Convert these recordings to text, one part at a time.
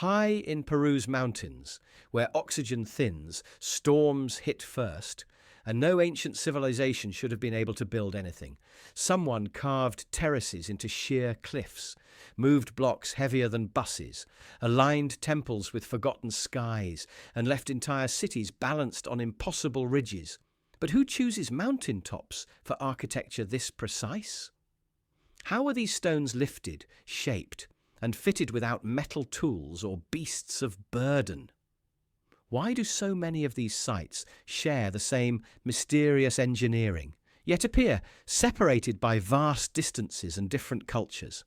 High in Peru's mountains, where oxygen thins, storms hit first, and no ancient civilization should have been able to build anything. Someone carved terraces into sheer cliffs, moved blocks heavier than buses, aligned temples with forgotten skies, and left entire cities balanced on impossible ridges. But who chooses mountain tops for architecture this precise? How are these stones lifted, shaped, and fitted without metal tools or beasts of burden? Why do so many of these sites share the same mysterious engineering, yet appear separated by vast distances and different cultures?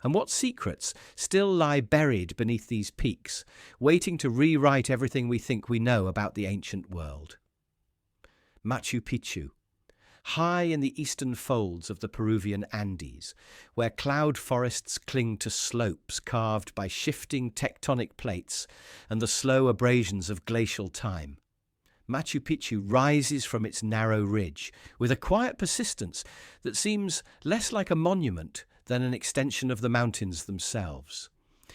And what secrets still lie buried beneath these peaks, waiting to rewrite everything we think we know about the ancient world? Machu Picchu, high in the eastern folds of the Peruvian Andes, where cloud forests cling to slopes carved by shifting tectonic plates and the slow abrasions of glacial time. Machu Picchu rises from its narrow ridge with a quiet persistence that seems less like a monument than an extension of the mountains themselves.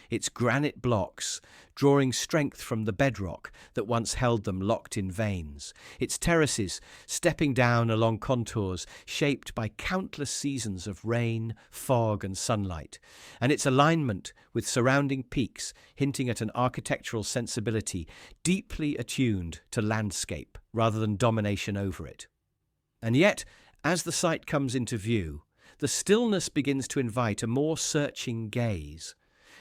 Its granite blocks drawing strength from the bedrock that once held them locked in veins, its terraces stepping down along contours shaped by countless seasons of rain, fog and sunlight, and its alignment with surrounding peaks hinting at an architectural sensibility deeply attuned to landscape rather than domination over it. And yet, as the site comes into view, the stillness begins to invite a more searching gaze,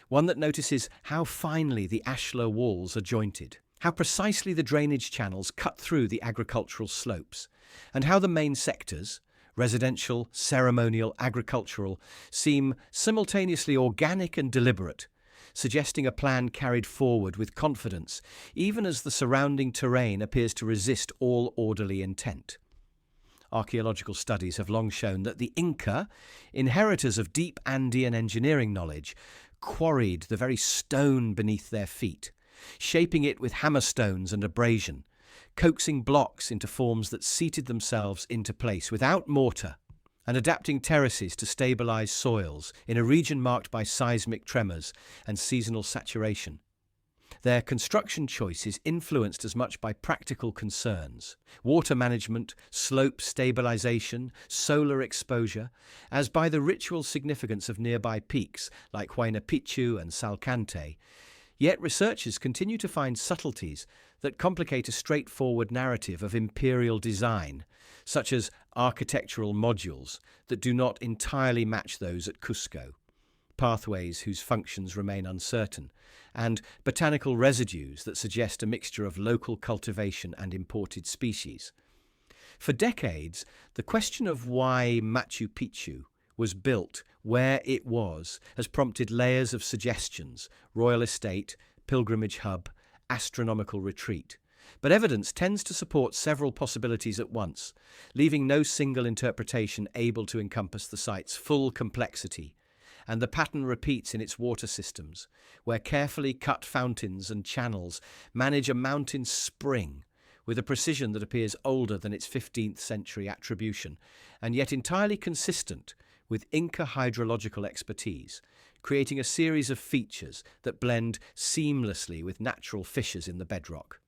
one that notices how finely the ashlar walls are jointed, how precisely the drainage channels cut through the agricultural slopes, and how the main sectors, residential, ceremonial, agricultural, seem simultaneously organic and deliberate, suggesting a plan carried forward with confidence, even as the surrounding terrain appears to resist all orderly intent. Archaeological studies have long shown that the Inca, inheritors of deep Andean engineering knowledge, quarried the very stone beneath their feet, shaping it with hammerstones and abrasion, coaxing blocks into forms that seated themselves into place without mortar, and adapting terraces to stabilize soils in a region marked by seismic tremors and seasonal saturation. Their construction choice is influenced as much by practical concerns, water management, slope stabilization, solar exposure, as by the ritual significance of nearby peaks like Huayna Picchu and Salcante. Yet researchers continue to find subtleties that complicate a straightforward narrative of imperial design, such as architectural modules that do not entirely match those at Cusco, pathways whose functions remain uncertain, and botanical residues that suggest a mixture of local cultivation and imported species. For decades, the question of why Machu Picchu was built where it was has prompted layers of suggestions: royal estate, pilgrimage hub, astronomical retreat. But evidence tends to support several possibilities at once, leaving no single interpretation able to encompass the site's full complexity. And the pattern repeats in its water systems, where carefully cut fountains and channels manage a mountain spring with a precision that appears older than its 15th century attribution, and yet entirely consistent with Inca hydrological expertise, creating a series of features that blend seamlessly with natural fissures in the bedrock.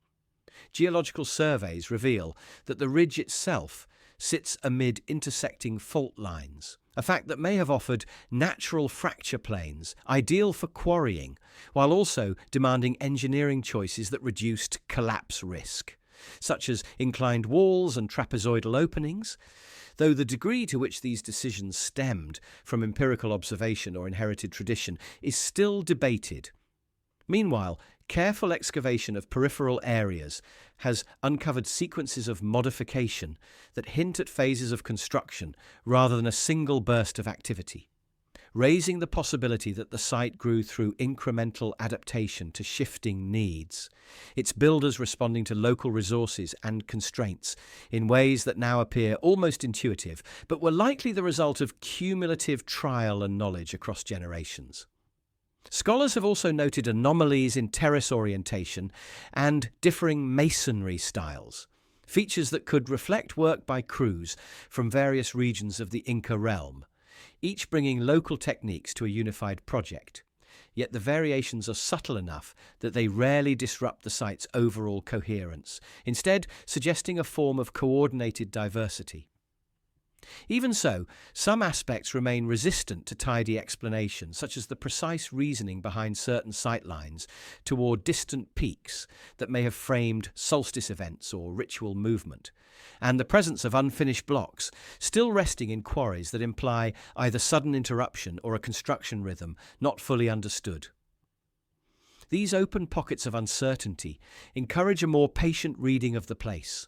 Geological surveys reveal that the ridge itself sits amid intersecting fault lines, a fact that may have offered natural fracture planes, ideal for quarrying, while also demanding engineering choices that reduced collapse risk, such as inclined walls and trapezoidal openings, though the degree to which these decisions stemmed from empirical observation or inherited tradition is still debated. Meanwhile, careful excavation of peripheral areas has uncovered sequences of modification that hint at phases of construction rather than a single burst of activity, raising the possibility that the site grew through incremental adaptation to shifting needs, its builders responding to local resources and constraints in ways that now appear almost intuitive, but were likely the result of cumulative trial and knowledge across generations. Scholars have also noted anomalies in terrace orientation and differing masonry styles, features that could reflect work by crews from various regions of the Inca realm, each bringing local techniques to a unified project. yet the variations are subtle enough that they rarely disrupt the site's overall coherence, instead suggesting a form of coordinated diversity. Even so, some aspects remain resistant to tidy explanation, such as the precise reasoning behind certain sightlines toward distant peaks that may have framed solstice events or ritual movement, and the presence of unfinished blocks still resting in quarries that imply either sudden interruption or a construction rhythm not fully understood. These open pockets of uncertainty encourage a more patient reading of the place,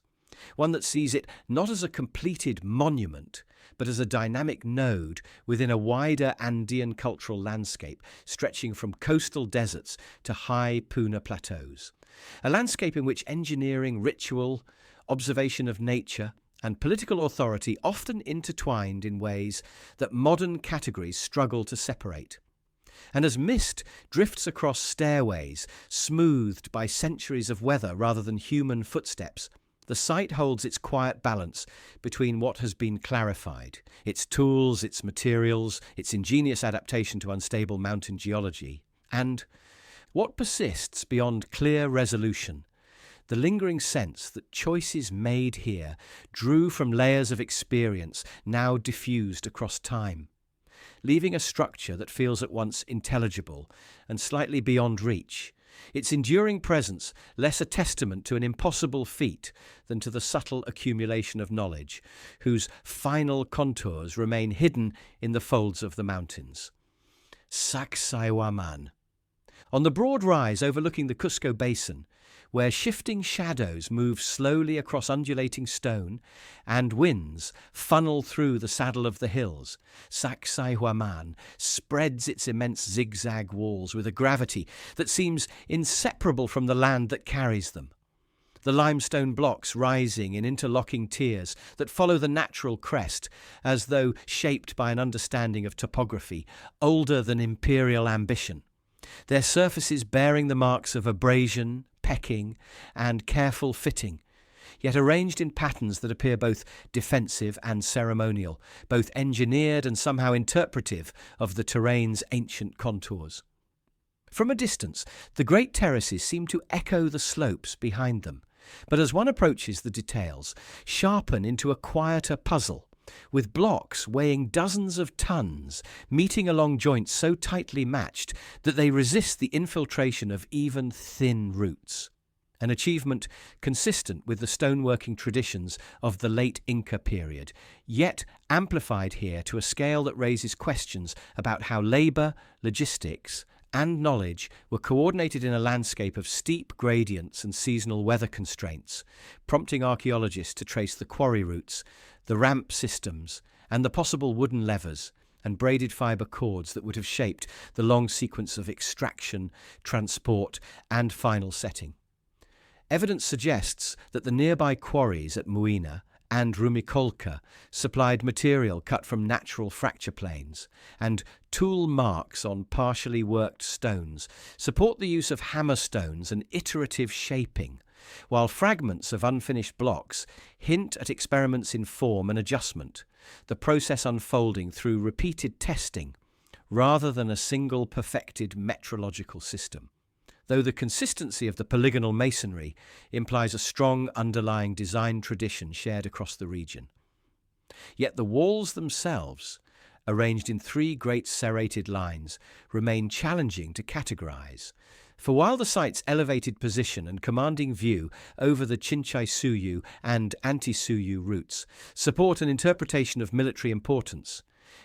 one that sees it not as a completed monument, but as a dynamic node within a wider Andean cultural landscape stretching from coastal deserts to high Puna plateaus. A landscape in which engineering, ritual, observation of nature, and political authority often intertwined in ways that modern categories struggle to separate. And as mist drifts across stairways, smoothed by centuries of weather rather than human footsteps, the site holds its quiet balance between what has been clarified, its tools, its materials, its ingenious adaptation to unstable mountain geology, and what persists beyond clear resolution, the lingering sense that choices made here drew from layers of experience now diffused across time, leaving a structure that feels at once intelligible and slightly beyond reach, its enduring presence less a testament to an impossible feat than to the subtle accumulation of knowledge, whose final contours remain hidden in the folds of the mountains. Sacsayhuaman. On the broad rise overlooking the Cusco Basin, where shifting shadows move slowly across undulating stone and winds funnel through the saddle of the hills, Sacsayhuaman spreads its immense zigzag walls with a gravity that seems inseparable from the land that carries them. The limestone blocks rising in interlocking tiers that follow the natural crest, as though shaped by an understanding of topography older than imperial ambition, their surfaces bearing the marks of abrasion, pecking, and careful fitting, yet arranged in patterns that appear both defensive and ceremonial, both engineered and somehow interpretive of the terrain's ancient contours. From a distance, the great terraces seem to echo the slopes behind them, but as one approaches, the details sharpen into a quieter puzzle, with blocks weighing dozens of tons meeting along joints so tightly matched that they resist the infiltration of even thin roots, an achievement consistent with the stoneworking traditions of the late Inca period, yet amplified here to a scale that raises questions about how labour, logistics, and knowledge were coordinated in a landscape of steep gradients and seasonal weather constraints, prompting archaeologists to trace the quarry routes, the ramp systems, and the possible wooden levers and braided fibre cords that would have shaped the long sequence of extraction, transport, and final setting. Evidence suggests that the nearby quarries at Muina and Rumicolca supplied material cut from natural fracture planes, and tool marks on partially worked stones support the use of hammerstones and iterative shaping, while fragments of unfinished blocks hint at experiments in form and adjustment, the process unfolding through repeated testing rather than a single perfected metrological system, though the consistency of the polygonal masonry implies a strong underlying design tradition shared across the region. Yet the walls themselves, arranged in three great serrated lines, remain challenging to categorize. For while the site's elevated position and commanding view over the Chinchaysuyu and Antisuyu routes support an interpretation of military importance,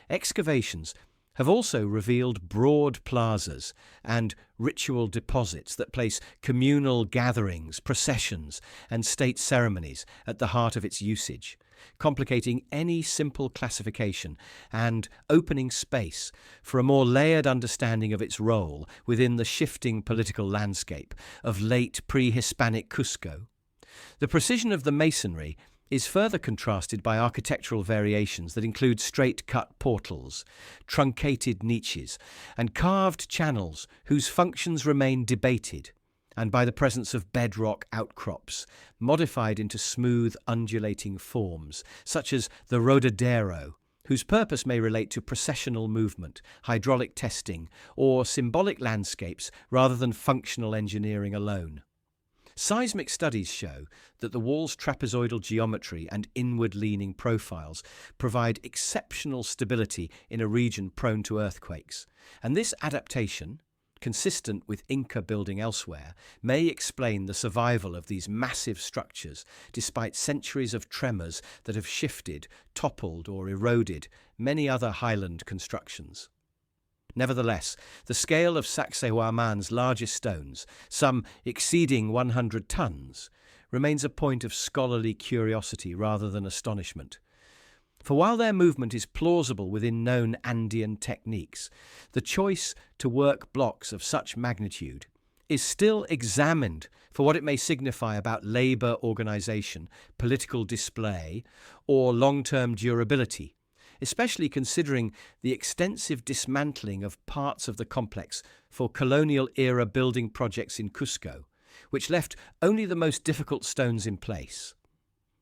excavations have also revealed broad plazas and ritual deposits that place communal gatherings, processions, and state ceremonies at the heart of its usage, complicating any simple classification and opening space for a more layered understanding of its role within the shifting political landscape of late pre-Hispanic Cusco. The precision of the masonry is further contrasted by architectural variations that include straight-cut portals, truncated niches, and carved channels whose functions remain debated, and by the presence of bedrock outcrops, modified into smooth, undulating forms, such as the rodadero, whose purpose may relate to processional movement, hydraulic testing, or symbolic landscapes rather than functional engineering alone. Seismic studies show that the wall's trapezoidal geometry and inward-leaning profiles provide exceptional stability in a region prone to earthquakes, and this adaptation, consistent with Inca building elsewhere, may explain the survival of these massive structures despite centuries of tremors that have shifted, toppled, or eroded many other highland constructions. Nevertheless, the scale of Sacsayhuaman's largest stones, some exceeding 100 tons, remains a point of scholarly curiosity rather than astonishment. For while their movement is plausible within known Andean techniques, the choice to work blocks of such magnitude is still examined for what it may signify about labour organisation, political display, or long-term durability, especially considering the extensive dismantling of parts of the complex for colonial-era building projects in Cusco, which left only the most difficult stones in place.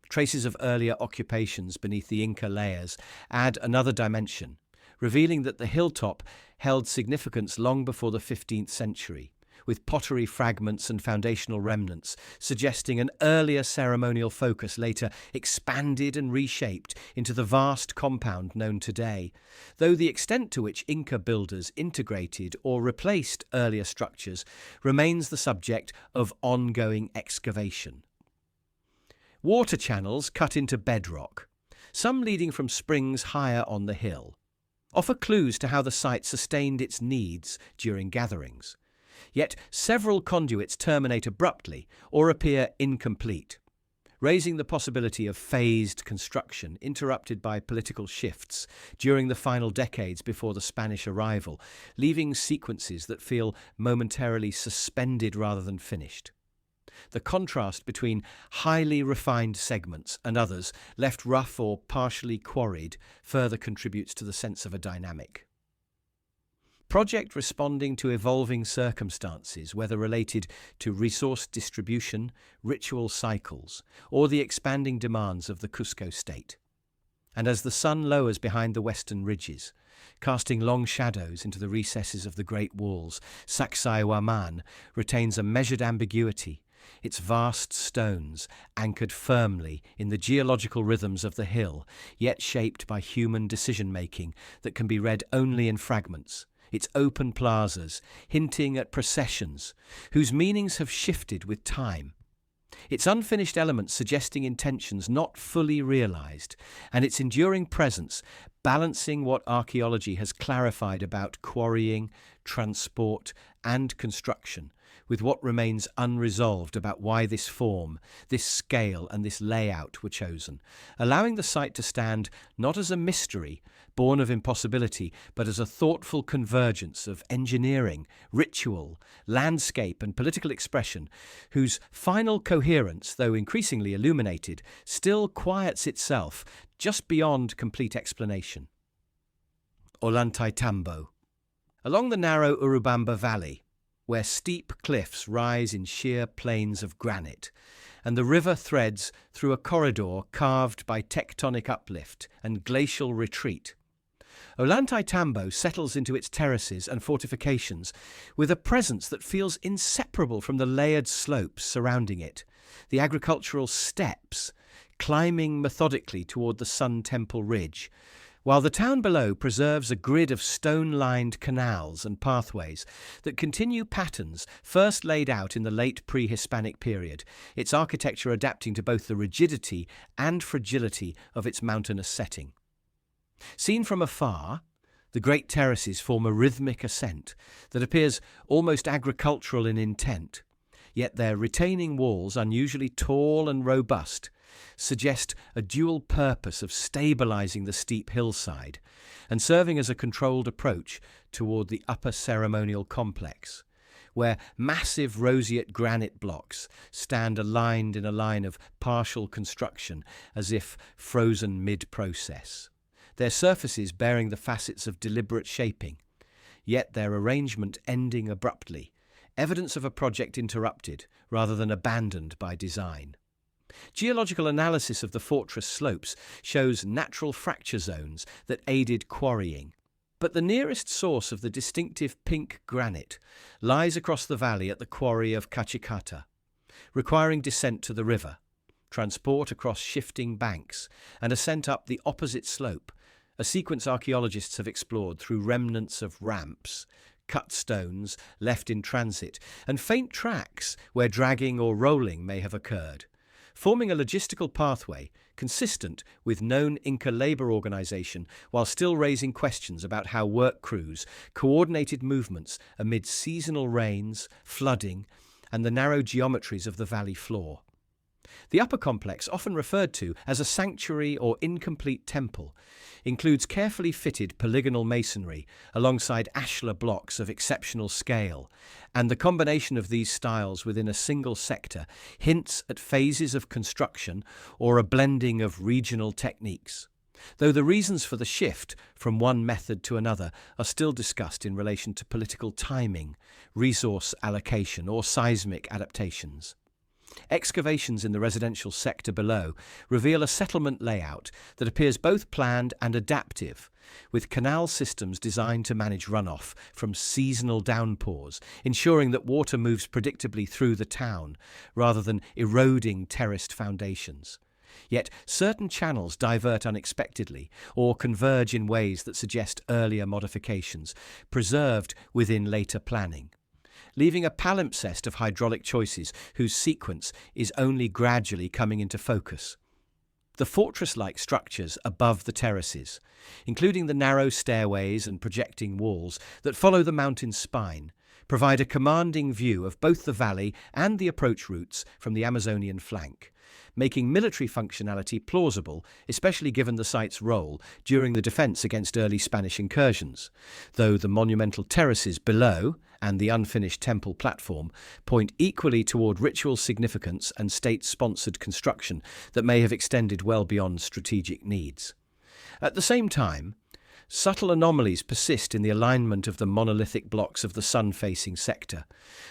Traces of earlier occupations beneath the Inca layers add another dimension, revealing that the hilltop held significance long before the 15th century, with pottery fragments and foundational remnants suggesting an earlier ceremonial focus later expanded and reshaped into the vast compound known today, though the extent to which Inca builders integrated or replaced earlier structures remains the subject of ongoing excavation. Water channels cut into bedrock, some leading from springs higher on the hill, offer clues to how the site sustained its needs during gatherings. Yet several conduits terminate abruptly or appear incomplete, raising the possibility of phased construction interrupted by political shifts during the final decades before the Spanish arrival, leaving sequences that feel momentarily suspended rather than finished. The contrast between highly refined segments and others left rough or partially quarried further contributes to the sense of a dynamic project responding to evolving circumstances, whether related to resource distribution, ritual cycles, or the expanding demands of the Cusco state. And as the sun lowers behind the western ridges, casting long shadows into the recesses of the Great Walls, Sacsayhuaman retains a measured ambiguity, its vast stones anchored firmly in the geological rhythms of the hill, yet shaped by human decision-making that can be read only in fragments, its open plazas hinting at processions whose meanings have shifted with time, its unfinished elements suggesting intentions not fully realized, and its enduring presence balancing what archaeology has clarified about quarrying, transport, and construction, with what remains unresolved about why this form, this scale, and this layout were chosen, allowing the site to stand not as a mystery born of impossibility, but as a thoughtful convergence of engineering, ritual, landscape, and political expression, whose final coherence, though increasingly illuminated, still quiets itself just beyond complete explanation. Ollantaytambo. Along the narrow Urubamba Valley, where steep cliffs rise in sheer plains of granite, and the river threads through a corridor carved by tectonic uplift and glacial retreat, Ollantaytambo settles into its terraces and fortifications with a presence that feels inseparable from the layered slopes surrounding it, the agricultural steppes climbing methodically toward the Sun Temple Ridge, while the town below preserves a grid of stone-lined canals and pathways that continue patterns first laid out in the late pre-Hispanic period, its architecture adapting to both the rigidity and fragility of its mountainous setting. Seen from afar, the great terraces form a rhythmic ascent that appears almost agricultural in intent, yet their retaining walls, unusually tall and robust, suggest a dual purpose of stabilizing the steep hillside and serving as a controlled approach toward the upper ceremonial complex, where massive roseate granite blocks stand aligned in a line of partial construction as if frozen mid-process, their surfaces bearing the facets of deliberate shaping, yet their arrangement ending abruptly, evidence of a project interrupted rather than abandoned by design. Geological analysis of the fortress slopes shows natural fracture zones that aided quarrying. But the nearest source of the distinctive pink granite lies across the valley at the quarry of Cachicata, requiring descent to the river, transport across shifting banks, and ascent up the opposite slope, a sequence archaeologists have explored through remnants of ramps, cut stones left in transit, and faint tracks where dragging or rolling may have occurred, forming a logistical pathway consistent with known Inca labor organization while still raising questions about how work crews coordinated movements amid seasonal rains, flooding, and the narrow geometries of the valley floor. The upper complex, often referred to as a sanctuary or incomplete temple, includes carefully fitted polygonal masonry alongside ashlar blocks of exceptional scale, and the combination of these styles within a single sector hints at phases of construction or a blending of regional techniques, though the reasons for the shift from one method to another are still discussed in relation to political timing, resource allocation, or seismic adaptations. Excavations in the residential sector below reveal a settlement layout that appears both planned and adaptive, with canal systems designed to manage runoff from seasonal downpours, ensuring that water moves predictably through the town rather than eroding terraced foundations. Yet certain channels divert unexpectedly or converge in ways that suggest earlier modifications, preserved within later planning, leaving a palimpsest of hydraulic choices whose sequence is only gradually coming into focus. The fortress-like structures above the terraces, including the narrow stairways and projecting walls that follow the mountain's spine, provide a commanding view of both the valley and the approach routes from the Amazonian flank, making military functionality plausible, especially given the site's role during the defence against early Spanish incursions, though the monumental terraces below and the unfinished temple platform point equally toward ritual significance and state-sponsored construction that may have extended well beyond strategic needs. At the same time, subtle anomalies persist in the alignment of the monolithic blocks of the sun-facing sector,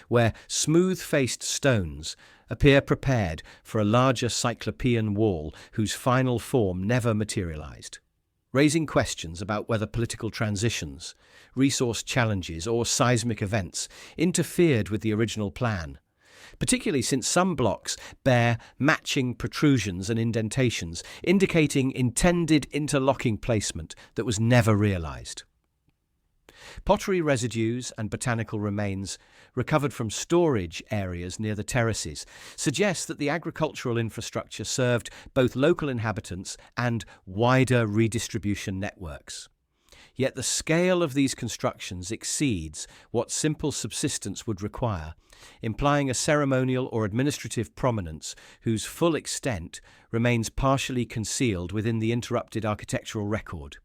where smooth-faced stones appear prepared for a larger cyclopean wall whose final form never materialized, raising questions about whether political transitions, resource challenges, or seismic events interfered with the original plan, particularly since some blocks bear matching protrusions and indentations, indicating intended interlocking placement that was never realized. Pottery residues and botanical remains recovered from storage areas near the terraces suggest that the agricultural infrastructure served both local inhabitants and wider redistribution networks. Yet the scale of these constructions exceeds what simple subsistence would require, implying a ceremonial or administrative prominence whose full extent remains partially concealed within the interrupted architectural record.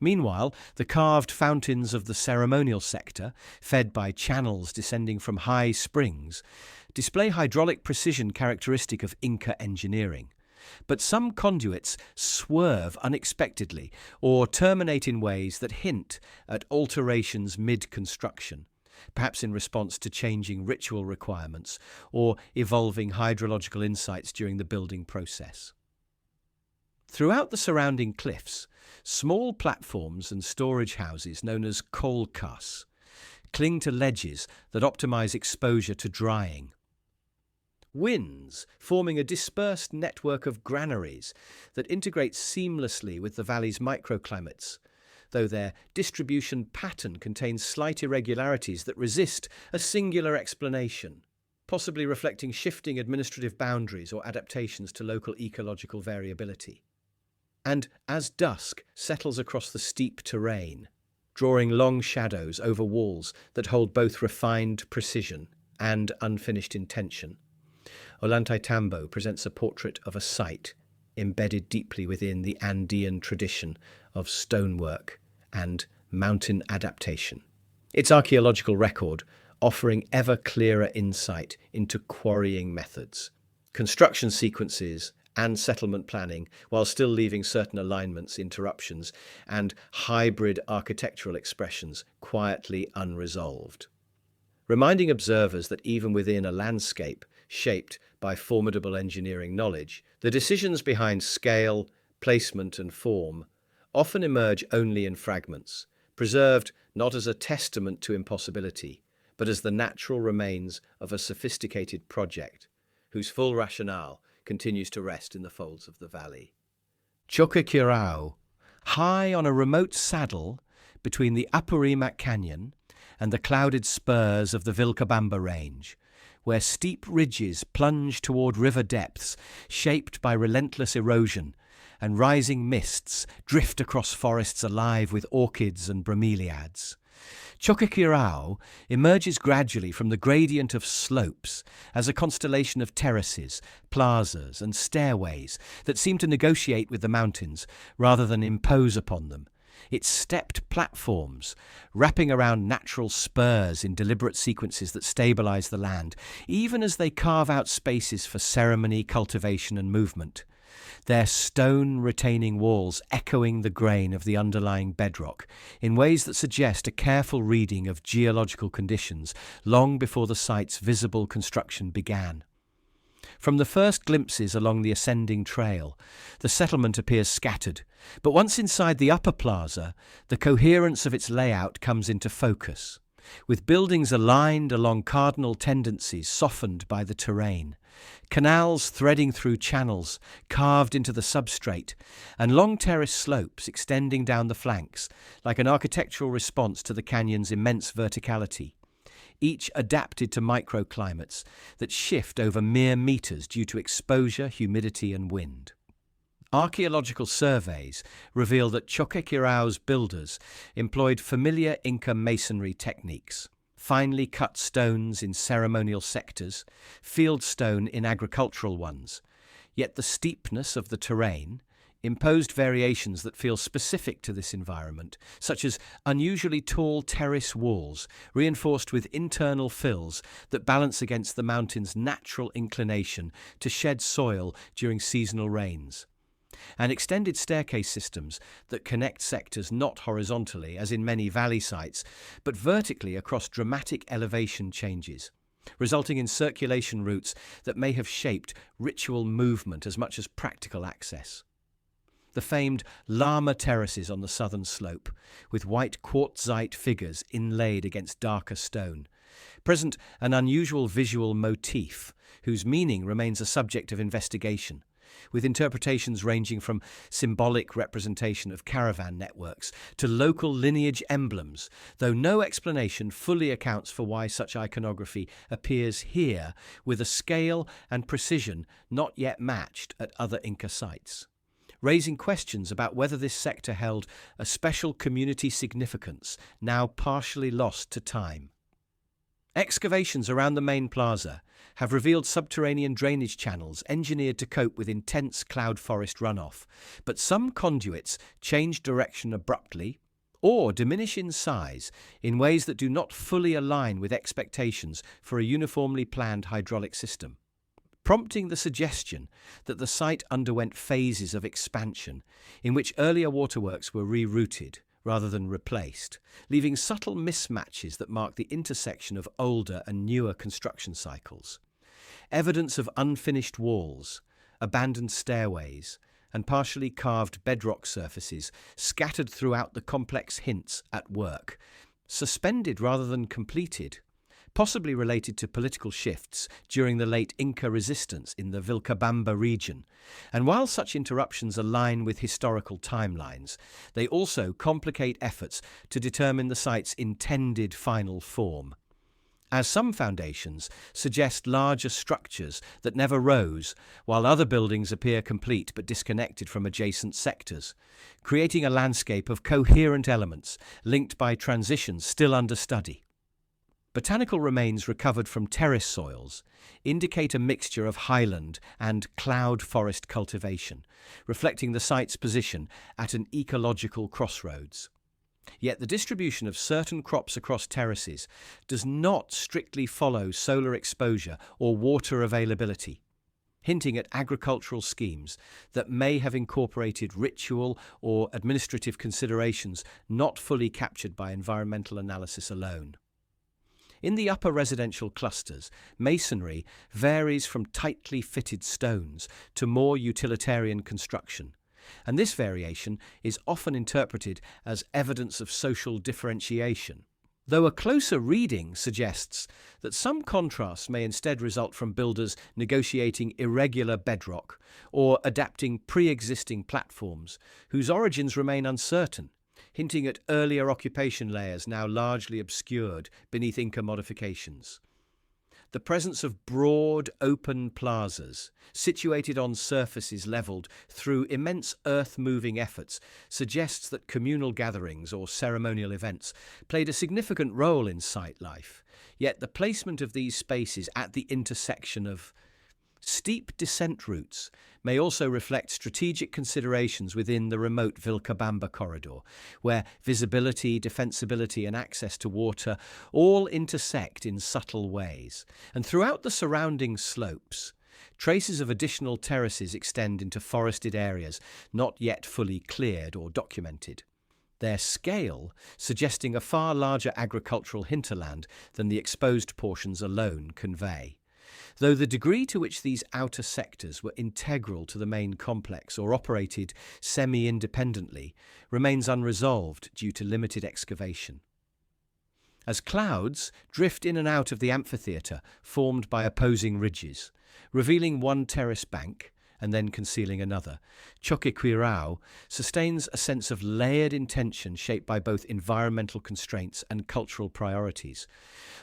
Meanwhile, the carved fountains of the ceremonial sector, fed by channels descending from high springs, display hydraulic precision characteristic of Inca engineering. But some conduits swerve unexpectedly or terminate in ways that hint at alterations mid-construction, perhaps in response to changing ritual requirements or evolving hydrological insights during the building process. Throughout the surrounding cliffs, small platforms and storage houses known as kolkas cling to ledges that optimize exposure to drying. Winds, forming a dispersed network of granaries that integrates seamlessly with the valley's microclimates, though their distribution pattern contains slight irregularities that resist a singular explanation, possibly reflecting shifting administrative boundaries or adaptations to local ecological variability. And as dusk settles across the steep terrain, drawing long shadows over walls that hold both refined precision and unfinished intention, Ollantaytambo presents a portrait of a site embedded deeply within the Andean tradition of stonework and mountain adaptation. Its archaeological record offering ever clearer insight into quarrying methods, construction sequences, and settlement planning, while still leaving certain alignments, interruptions, and hybrid architectural expressions quietly unresolved. Reminding observers that even within a landscape shaped by formidable engineering knowledge, the decisions behind scale, placement, and form often emerge only in fragments, preserved not as a testament to impossibility, but as the natural remains of a sophisticated project whose full rationale continues to rest in the folds of the valley. Choqquequirao, high on a remote saddle between the Apurimac Canyon and the clouded spurs of the Vilcabamba Range, where steep ridges plunge toward river depths shaped by relentless erosion, and rising mists drift across forests alive with orchids and bromeliads. Choqquequirao emerges gradually from the gradient of slopes as a constellation of terraces, plazas, and stairways that seem to negotiate with the mountains rather than impose upon them. Its stepped platforms, wrapping around natural spurs in deliberate sequences that stabilize the land, even as they carve out spaces for ceremony, cultivation, and movement. Their stone-retaining walls echoing the grain of the underlying bedrock in ways that suggest a careful reading of geological conditions long before the site's visible construction began. From the first glimpses along the ascending trail, the settlement appears scattered, but once inside the upper plaza, the coherence of its layout comes into focus, with buildings aligned along cardinal tendencies softened by the terrain, canals threading through channels carved into the substrate, and long terrace slopes extending down the flanks like an architectural response to the canyon's immense verticality, each adapted to microclimates that shift over mere meters due to exposure, humidity, and wind. Archaeological surveys reveal that Choqquequirao's builders employed familiar Inca masonry techniques: finely cut stones in ceremonial sectors, field stone in agricultural ones. Yet the steepness of the terrain imposed variations that feel specific to this environment, such as unusually tall terrace walls reinforced with internal fills that balance against the mountain's natural inclination to shed soil during seasonal rains, and extended staircase systems that connect sectors not horizontally, as in many valley sites, but vertically across dramatic elevation changes, resulting in circulation routes that may have shaped ritual movement as much as practical access. The famed llama terraces on the southern slope, with white quartzite figures inlaid against darker stone, present an unusual visual motif whose meaning remains a subject of investigation, with interpretations ranging from symbolic representation of caravan networks to local lineage emblems, though no explanation fully accounts for why such iconography appears here with a scale and precision not yet matched at other Inca sites, raising questions about whether this sector held a special community significance now partially lost to time. Excavations around the main plaza have revealed subterranean drainage channels engineered to cope with intense cloud forest runoff, but some conduits change direction abruptly or diminish in size in ways that do not fully align with expectations for a uniformly planned hydraulic system, prompting the suggestion that the site underwent phases of expansion in which earlier waterworks were rerouted rather than replaced, leaving subtle mismatches that mark the intersection of older and newer construction cycles. Evidence of unfinished walls, abandoned stairways, and partially carved bedrock surfaces scattered throughout the complex hints at work, suspended rather than completed, possibly related to political shifts during the late Inca resistance in the Vilcabamba region. And while such interruptions align with historical timelines, they also complicate efforts to determine the site's intended final form, as some foundations suggest larger structures that never rose, while other buildings appear complete but disconnected from adjacent sectors, creating a landscape of coherent elements linked by transitions still under study. Botanical remains recovered from terrace soils indicate a mixture of highland and cloud forest cultivation, reflecting the site's position at an ecological crossroads. Yet the distribution of certain crops across terraces does not strictly follow solar exposure or water availability, hinting at agricultural schemes that may have incorporated ritual or administrative considerations not fully captured by environmental analysis alone. In the upper residential clusters, masonry varies from tightly fitted stones to more utilitarian construction, and this variation is often interpreted as evidence of social differentiation. Though a closer reading suggests that some contrasts may instead result from builders negotiating irregular bedrock or adapting pre-existing platforms whose origins remain uncertain, hinting at earlier occupation layers now largely obscured beneath Inca modifications. The presence of broad, open plazas, situated on surfaces levelled through immense earth-moving efforts, suggests that communal gatherings or ceremonial events played a significant role in site life. Yet the placement of these spaces at the intersection of steep descent routes may also reflect strategic considerations within the remote Vilcabamba corridor, where visibility, defensibility, and access to water all intersect in subtle ways. And throughout the surrounding slopes, traces of additional terraces extend into forested areas not yet fully cleared or documented, their scale suggesting a far larger agricultural hinterland than the exposed portions alone convey. Though the degree to which these outer sectors were integral to the main complex or operated semi-independently remains unresolved due to limited excavation. As clouds drift in and out of the amphitheatre formed by opposing ridges, revealing one terrace bank and then concealing another, Choqquequirao sustains a sense of layered intention shaped by both environmental constraints and cultural priorities,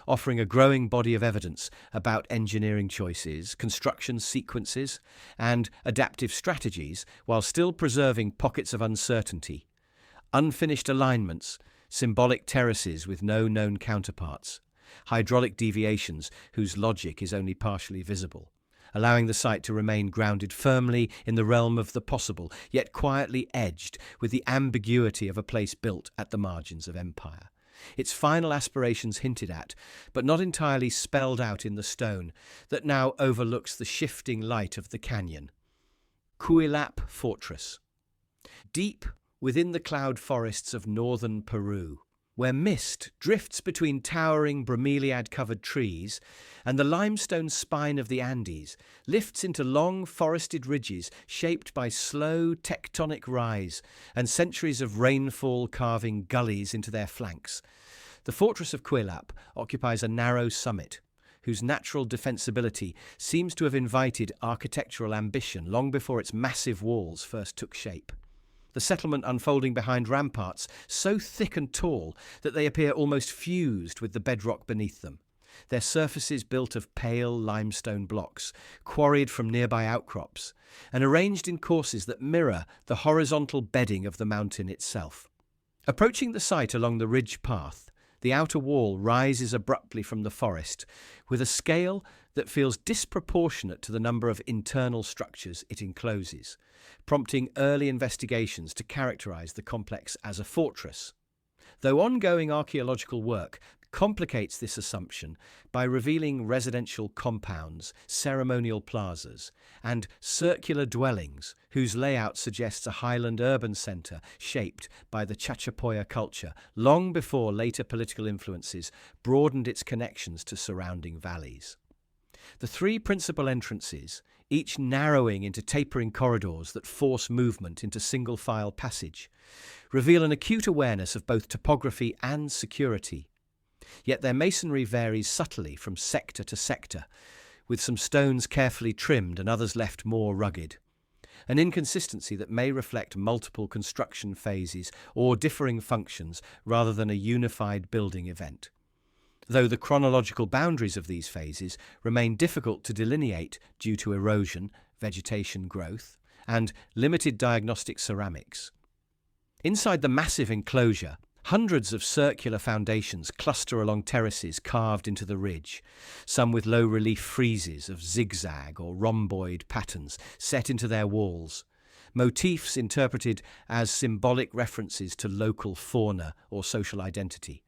offering a growing body of evidence about engineering choices, construction sequences, and adaptive strategies, while still preserving pockets of uncertainty, unfinished alignments, symbolic terraces with no known counterparts, hydraulic deviations whose logic is only partially visible, allowing the site to remain grounded firmly in the realm of the possible, yet quietly edged with the ambiguity of a place built at the margins of empire. Its final aspirations hinted at, but not entirely spelled out in the stone that now overlooks the shifting light of the canyon. Cuilap Fortress. Deep within the cloud forests of northern Peru, where mist drifts between towering bromeliad-covered trees and the limestone spine of the Andes lifts into long forested ridges shaped by slow tectonic rise and centuries of rainfall carving gullies into their flanks. The fortress of Cuilap occupies a narrow summit, whose natural defensibility seems to have invited architectural ambition long before its massive walls first took shape. The settlement unfolding behind ramparts so thick and tall that they appear almost fused with the bedrock beneath them, their surfaces built of pale limestone blocks, quarried from nearby outcrops, and arranged in courses that mirror the horizontal bedding of the mountain itself. Approaching the site along the ridge path, the outer wall rises abruptly from the forest, with a scale that feels disproportionate to the number of internal structures it encloses, prompting early investigations to characterize the complex as a fortress. Though ongoing archaeological work complicates this assumption by revealing residential compounds, ceremonial plazas, and circular dwellings whose layout suggests a highland urban centre shaped by the Chachapoya culture long before later political influences broadened its connections to surrounding valleys. The three principal entrances, each narrowing into tapering corridors that force movement into single-file passage, reveal an acute awareness of both topography and security. Yet their masonry varies subtly from sector to sector, with some stones carefully trimmed and others left more rugged, an inconsistency that may reflect multiple construction phases or differing functions rather than a unified building event. Though the chronological boundaries of these phases remain difficult to delineate due to erosion, vegetation growth, and limited diagnostic ceramics. Inside the massive enclosure, hundreds of circular foundations cluster along terraces carved into the ridge, some with low-relief friezes of zigzag or rhomboid patterns set into their walls, motifs interpreted as symbolic references to local fauna or social identity,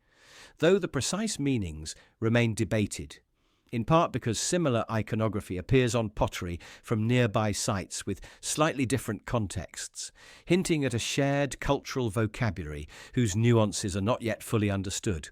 though the precise meanings remain debated, in part because similar iconography appears on pottery from nearby sites with slightly different contexts, hinting at a shared cultural vocabulary whose nuances are not yet fully understood.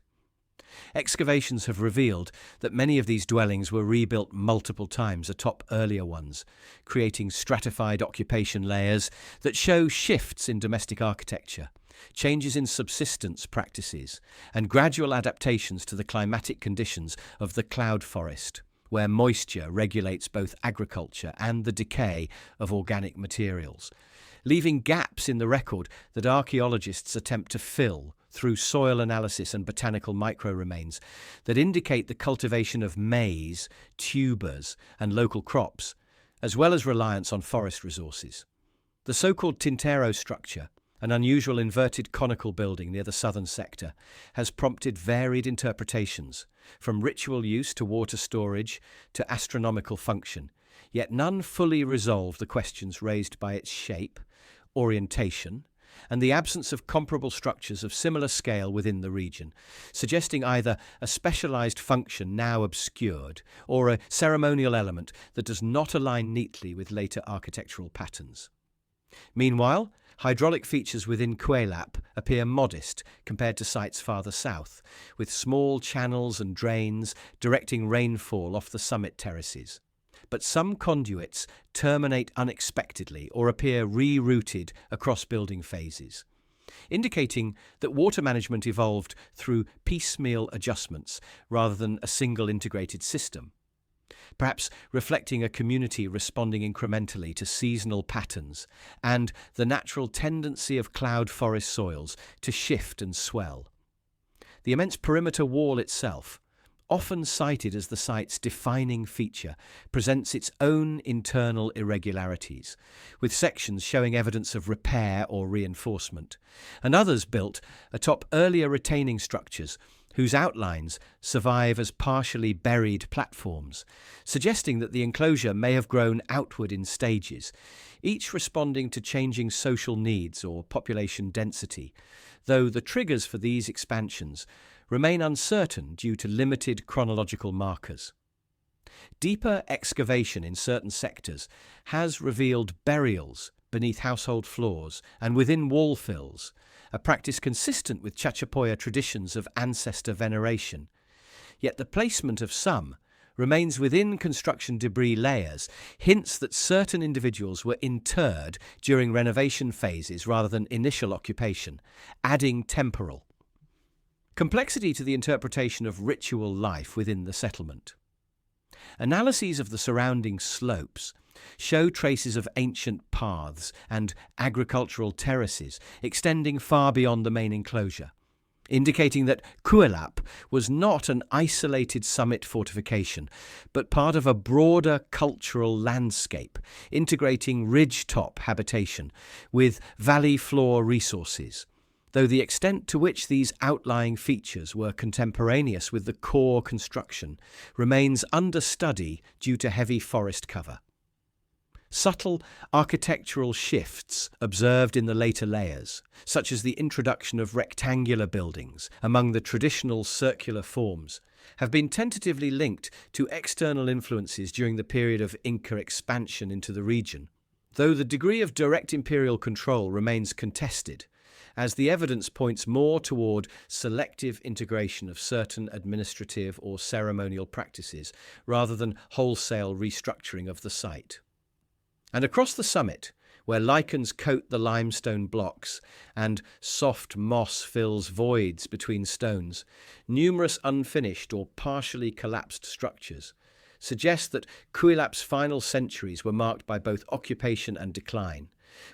Excavations have revealed that many of these dwellings were rebuilt multiple times atop earlier ones, creating stratified occupation layers that show shifts in domestic architecture, changes in subsistence practices, and gradual adaptations to the climatic conditions of the cloud forest, where moisture regulates both agriculture and the decay of organic materials, leaving gaps in the record that archaeologists attempt to fill through soil analysis and botanical microremains that indicate the cultivation of maize, tubers, and local crops, as well as reliance on forest resources. The so-called Tintero structure, an unusual inverted conical building near the southern sector, has prompted varied interpretations, from ritual use to water storage to astronomical function, yet none fully resolve the questions raised by its shape, orientation, and the absence of comparable structures of similar scale within the region, suggesting either a specialized function now obscured or a ceremonial element that does not align neatly with later architectural patterns. Meanwhile, hydraulic features within Cuelap appear modest compared to sites farther south, with small channels and drains directing rainfall off the summit terraces. But some conduits terminate unexpectedly or appear rerouted across building phases, indicating that water management evolved through piecemeal adjustments rather than a single integrated system, perhaps reflecting a community responding incrementally to seasonal patterns and the natural tendency of cloud forest soils to shift and swell. The immense perimeter wall itself, often cited as the site's defining feature, presents its own internal irregularities, with sections showing evidence of repair or reinforcement, and others built atop earlier retaining structures whose outlines survive as partially buried platforms, suggesting that the enclosure may have grown outward in stages, each responding to changing social needs or population density, though the triggers for these expansions remain uncertain due to limited chronological markers. Deeper excavation in certain sectors has revealed burials beneath household floors and within wall fills, a practice consistent with Chachapoya traditions of ancestor veneration. Yet the placement of some remains within construction debris layers, hints that certain individuals were interred during renovation phases rather than initial occupation, adding temporal complexity to the interpretation of ritual life within the settlement. Analyses of the surrounding slopes show traces of ancient paths and agricultural terraces extending far beyond the main enclosure, indicating that Cuelap was not an isolated summit fortification, but part of a broader cultural landscape, integrating ridgetop habitation with valley floor resources, though the extent to which these outlying features were contemporaneous with the core construction remains under study due to heavy forest cover. Subtle architectural shifts observed in the later layers, such as the introduction of rectangular buildings among the traditional circular forms, have been tentatively linked to external influences during the period of Inca expansion into the region, though the degree of direct imperial control remains contested, as the evidence points more toward selective integration of certain administrative or ceremonial practices rather than wholesale restructuring of the site. And across the summit, where lichens coat the limestone blocks and soft moss fills voids between stones, numerous unfinished or partially collapsed structures suggest that Cuelap's final centuries were marked by both occupation and decline,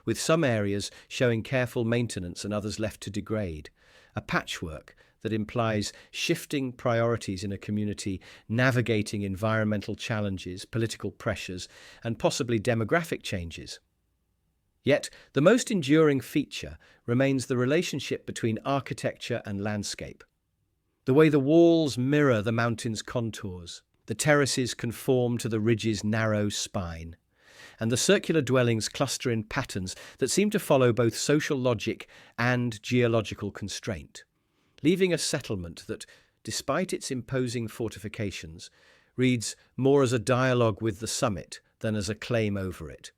with some areas showing careful maintenance and others left to degrade, a patchwork that implies shifting priorities in a community navigating environmental challenges, political pressures, and possibly demographic changes. Yet, the most enduring feature remains the relationship between architecture and landscape. The way the walls mirror the mountain's contours, the terraces conform to the ridge's narrow spine, and the circular dwellings cluster in patterns that seem to follow both social logic and geological constraint, leaving a settlement that, despite its imposing fortifications, reads more as a dialogue with the summit than as a claim over it.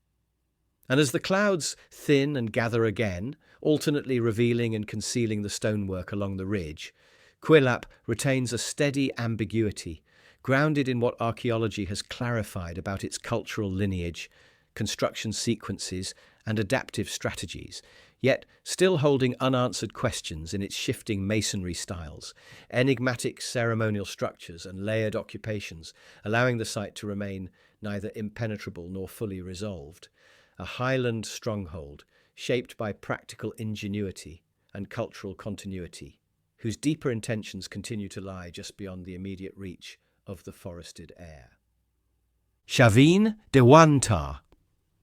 And as the clouds thin and gather again, alternately revealing and concealing the stonework along the ridge, Quilap retains a steady ambiguity, grounded in what archaeology has clarified about its cultural lineage, construction sequences, and adaptive strategies, yet still holding unanswered questions in its shifting masonry styles, enigmatic ceremonial structures, and layered occupations, allowing the site to remain neither impenetrable nor fully resolved. A highland stronghold shaped by practical ingenuity and cultural continuity, whose deeper intentions continue to lie just beyond the immediate reach of the forested air. Chavin de Huantar.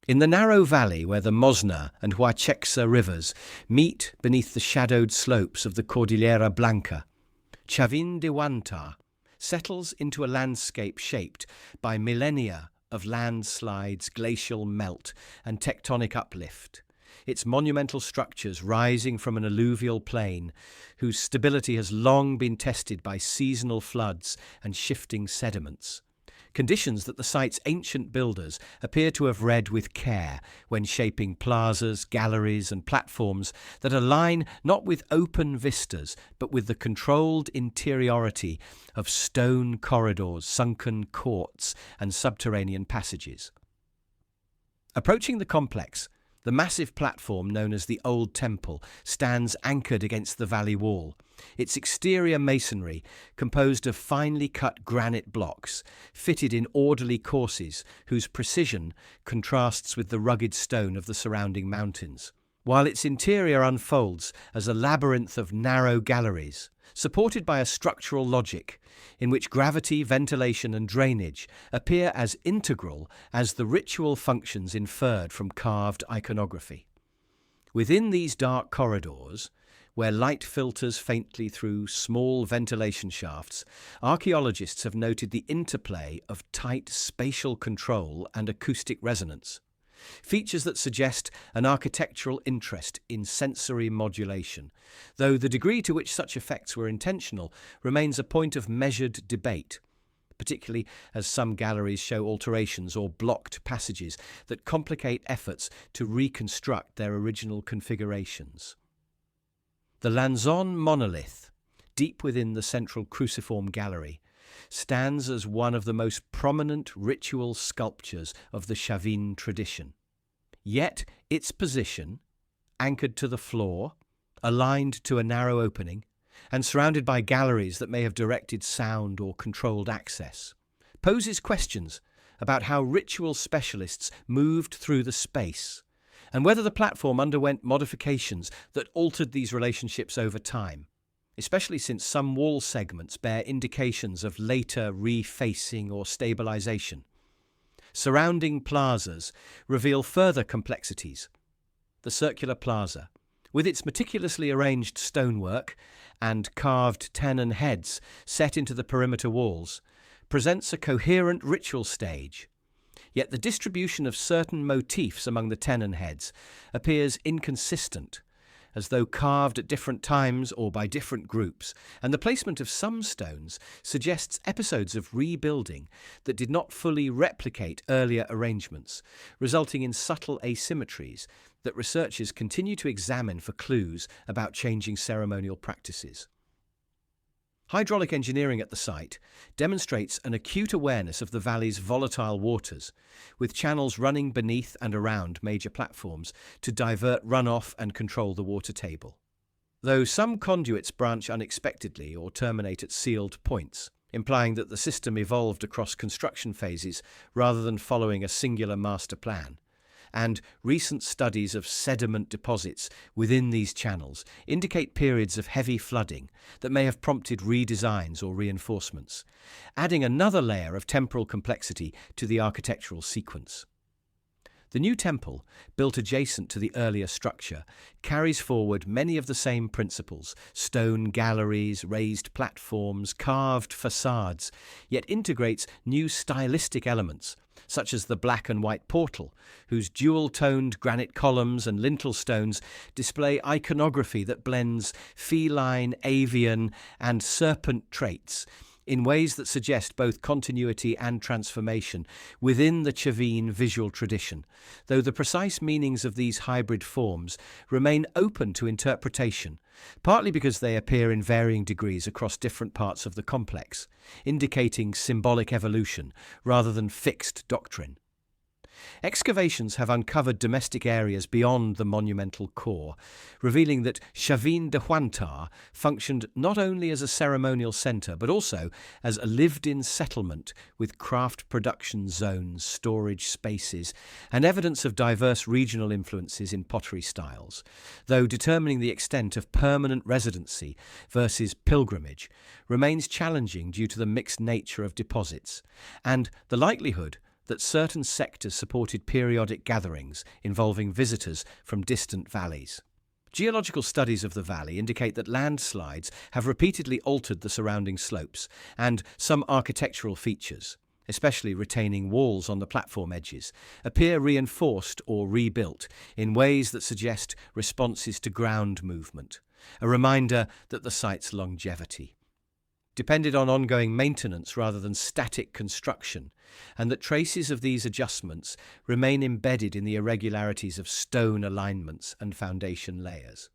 In the narrow valley where the Mosna and Huachexa rivers meet beneath the shadowed slopes of the Cordillera Blanca, Chavin de Huantar settles into a landscape shaped by millennia of landslides, glacial melt, and tectonic uplift, its monumental structures rising from an alluvial plain whose stability has long been tested by seasonal floods and shifting sediments. Conditions that the site's ancient builders appear to have read with care when shaping plazas, galleries, and platforms that align not with open vistas, but with the controlled interiority of stone corridors, sunken courts, and subterranean passages. Approaching the complex, the massive platform known as the Old Temple stands anchored against the valley wall, its exterior masonry composed of finely cut granite blocks, fitted in orderly courses whose precision contrasts with the rugged stone of the surrounding mountains, while its interior unfolds as a labyrinth of narrow galleries, supported by a structural logic in which gravity, ventilation, and drainage appear as integral as the ritual functions inferred from carved iconography. Within these dark corridors, where light filters faintly through small ventilation shafts, archaeologists have noted the interplay of tight spatial control and acoustic resonance, features that suggest an architectural interest in sensory modulation, though the degree to which such effects were intentional remains a point of measured debate, particularly as some galleries show alterations or blocked passages that complicate efforts to reconstruct their original configurations. The Lanzon monolith, deep within the central cruciform gallery, stands as one of the most prominent ritual sculptures of the Chavin tradition. Yet its position, anchored to the floor, aligned to a narrow opening, and surrounded by galleries that may have directed sound or controlled access, poses questions about how ritual specialists moved through the space, and whether the platform underwent modifications that altered these relationships over time, especially since some wall segments bear indications of later refacing or stabilization. Surrounding plazas reveal further complexities. The circular plaza, with its meticulously arranged stonework and carved tenon heads set into the perimeter walls, presents a coherent ritual stage. Yet the distribution of certain motifs among the tenon heads appears inconsistent, as though carved at different times or by different groups, and the placement of some stones suggests episodes of rebuilding that did not fully replicate earlier arrangements, resulting in subtle asymmetries that researchers continue to examine for clues about changing ceremonial practices. Hydraulic engineering at the site demonstrates an acute awareness of the valley's volatile waters, with channels running beneath and around major platforms to divert runoff and control the water table. Though some conduits branch unexpectedly or terminate at sealed points, implying that the system evolved across construction phases rather than following a singular master plan, and recent studies of sediment deposits within these channels indicate periods of heavy flooding that may have prompted redesigns or reinforcements, adding another layer of temporal complexity to the architectural sequence. The new temple, built adjacent to the earlier structure, carries forward many of the same principles: stone galleries, raised platforms, carved facades, yet integrates new stylistic elements, such as the black and white portal, whose dual-toned granite columns and lintel stones display iconography that blends feline, avian, and serpent traits in ways that suggest both continuity and transformation within the Chavin visual tradition, though the precise meanings of these hybrid forms remain open to interpretation, partly because they appear in varying degrees across different parts of the complex, indicating symbolic evolution rather than fixed doctrine. Excavations have uncovered domestic areas beyond the monumental core, revealing that Chavin de Huántar functioned not only as a ceremonial centre but also as a lived-in settlement with craft production zones, storage spaces, and evidence of diverse regional influences in pottery styles, though determining the extent of permanent residency versus pilgrimage remains challenging due to the mixed nature of deposits and the likelihood that certain sectors supported periodic gatherings involving visitors from distant valleys. Geological studies of the valley indicate that landslides have repeatedly altered the surrounding slopes, and some architectural features, especially retaining walls on the platform edges, appear reinforced or rebuilt in ways that suggest responses to ground movement, a reminder that the site's longevity depended on ongoing maintenance rather than static construction, and that traces of these adjustments remain embedded in the irregularities of stone alignments and foundation layers.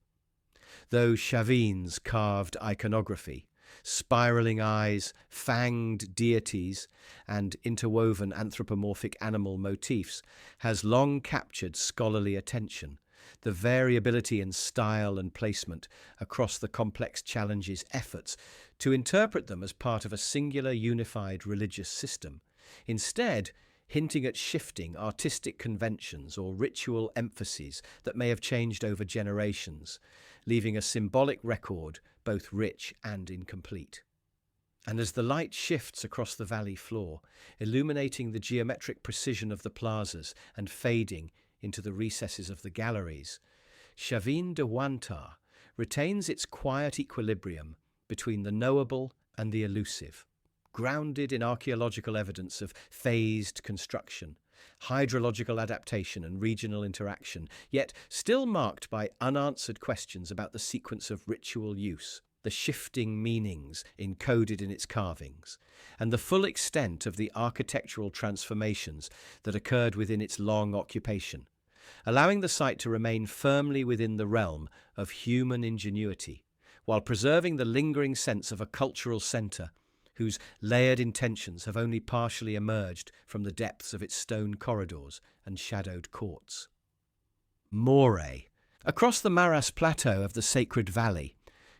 Though Chavin's carved iconography, spiraling eyes, fanged deities, and interwoven anthropomorphic animal motifs has long captured scholarly attention, the variability in style and placement across the complex challenges efforts to interpret them as part of a singular unified religious system, instead hinting at shifting artistic conventions or ritual emphases that may have changed over generations, leaving a symbolic record both rich and incomplete. And as the light shifts across the valley floor, illuminating the geometric precision of the plazas and fading into the recesses of the galleries, Chavin de Huántar retains its quiet equilibrium between the knowable and the elusive, grounded in archaeological evidence of phased construction, hydrological adaptation and regional interaction, yet still marked by unanswered questions about the sequence of ritual use, the shifting meanings encoded in its carvings, and the full extent of the architectural transformations that occurred within its long occupation, allowing the site to remain firmly within the realm of human ingenuity, while preserving the lingering sense of a cultural centre whose layered intentions have only partially emerged from the depths of its stone corridors and shadowed courts. Morée. Across the Maras Plateau of the Sacred Valley,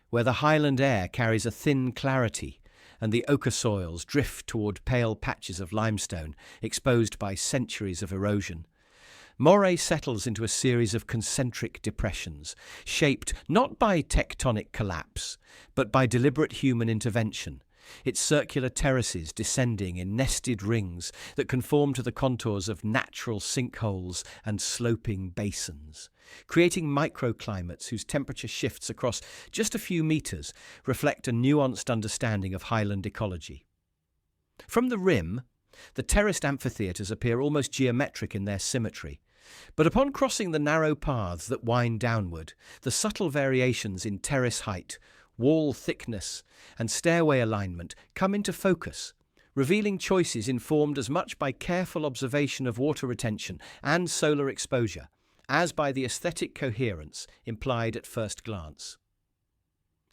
where the highland air carries a thin clarity and the ochre soils drift toward pale patches of limestone exposed by centuries of erosion, Morée settles into a series of concentric depressions, shaped not by tectonic collapse, but by deliberate human intervention, its circular terraces descending in nested rings that conform to the contours of natural sinkholes and sloping basins, creating microclimates whose temperature shifts across just a few meters reflect a nuanced understanding of highland ecology. From the rim, the terraced amphitheatres appear almost geometric in their symmetry, but upon crossing the narrow paths that wind downward, the subtle variations in terrace height, wall thickness, and stairway alignment come into focus, revealing choices informed as much by careful observation of water retention and solar exposure as by the aesthetic coherence implied at first glance.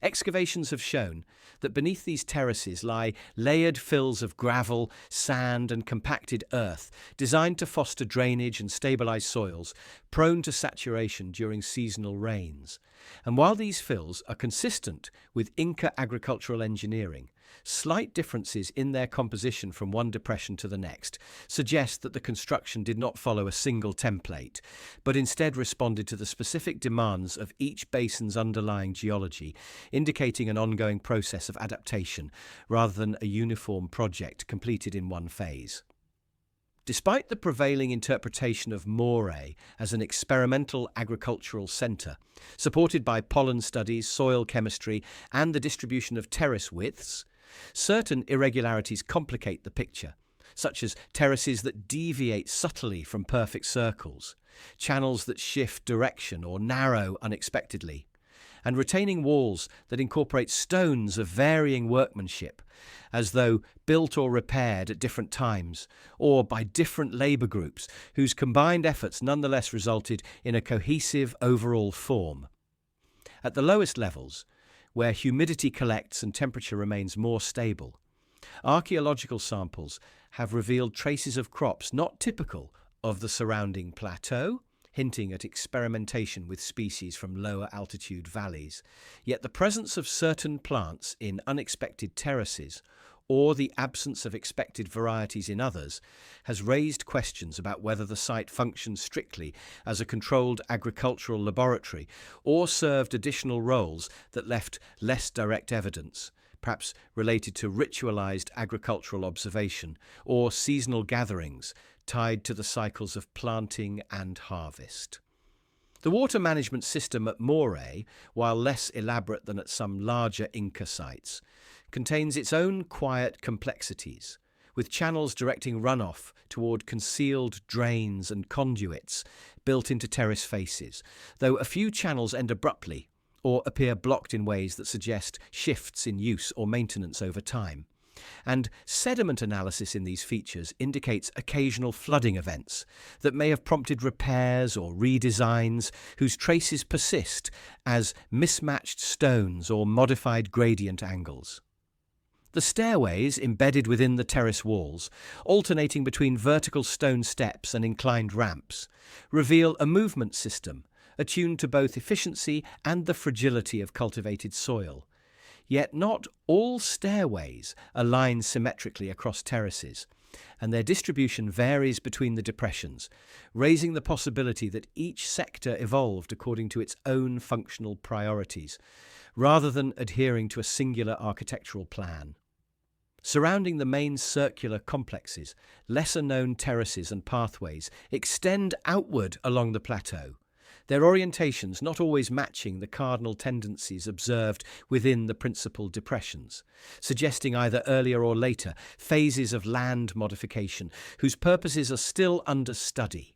Excavations have shown that beneath these terraces lie layered fills of gravel, sand, and compacted earth designed to foster drainage and stabilize soils prone to saturation during seasonal rains. And while these fills are consistent with Inca agricultural engineering, slight differences in their composition from one depression to the next suggest that the construction did not follow a single template, but instead responded to the specific demands of each basin's underlying geology, indicating an ongoing process of adaptation rather than a uniform project completed in one phase. Despite the prevailing interpretation of Morée as an experimental agricultural centre, supported by pollen studies, soil chemistry, and the distribution of terrace widths, certain irregularities complicate the picture, such as terraces that deviate subtly from perfect circles, channels that shift direction or narrow unexpectedly, and retaining walls that incorporate stones of varying workmanship, as though built or repaired at different times, or by different labour groups whose combined efforts nonetheless resulted in a cohesive overall form. At the lowest levels, where humidity collects and temperature remains more stable, archaeological samples have revealed traces of crops not typical of the surrounding plateau, hinting at experimentation with species from lower altitude valleys. Yet the presence of certain plants in unexpected terraces, or the absence of expected varieties in others, has raised questions about whether the site functioned strictly as a controlled agricultural laboratory or served additional roles that left less direct evidence, perhaps related to ritualized agricultural observation or seasonal gatherings tied to the cycles of planting and harvest. The water management system at Moray, while less elaborate than at some larger Inca sites, contains its own quiet complexities, with channels directing runoff toward concealed drains and conduits built into terrace faces, though a few channels end abruptly or appear blocked in ways that suggest shifts in use or maintenance over time. And sediment analysis in these features indicates occasional flooding events that may have prompted repairs or redesigns whose traces persist as mismatched stones or modified gradient angles. The stairways embedded within the terrace walls, alternating between vertical stone steps and inclined ramps, reveal a movement system attuned to both efficiency and the fragility of cultivated soil. Yet not all stairways align symmetrically across terraces, and their distribution varies between the depressions, raising the possibility that each sector evolved according to its own functional priorities, rather than adhering to a singular architectural plan. Surrounding the main circular complexes, lesser-known terraces and pathways extend outward along the plateau, their orientations not always matching the cardinal tendencies observed within the principal depressions, suggesting either earlier or later phases of land modification whose purposes are still under study,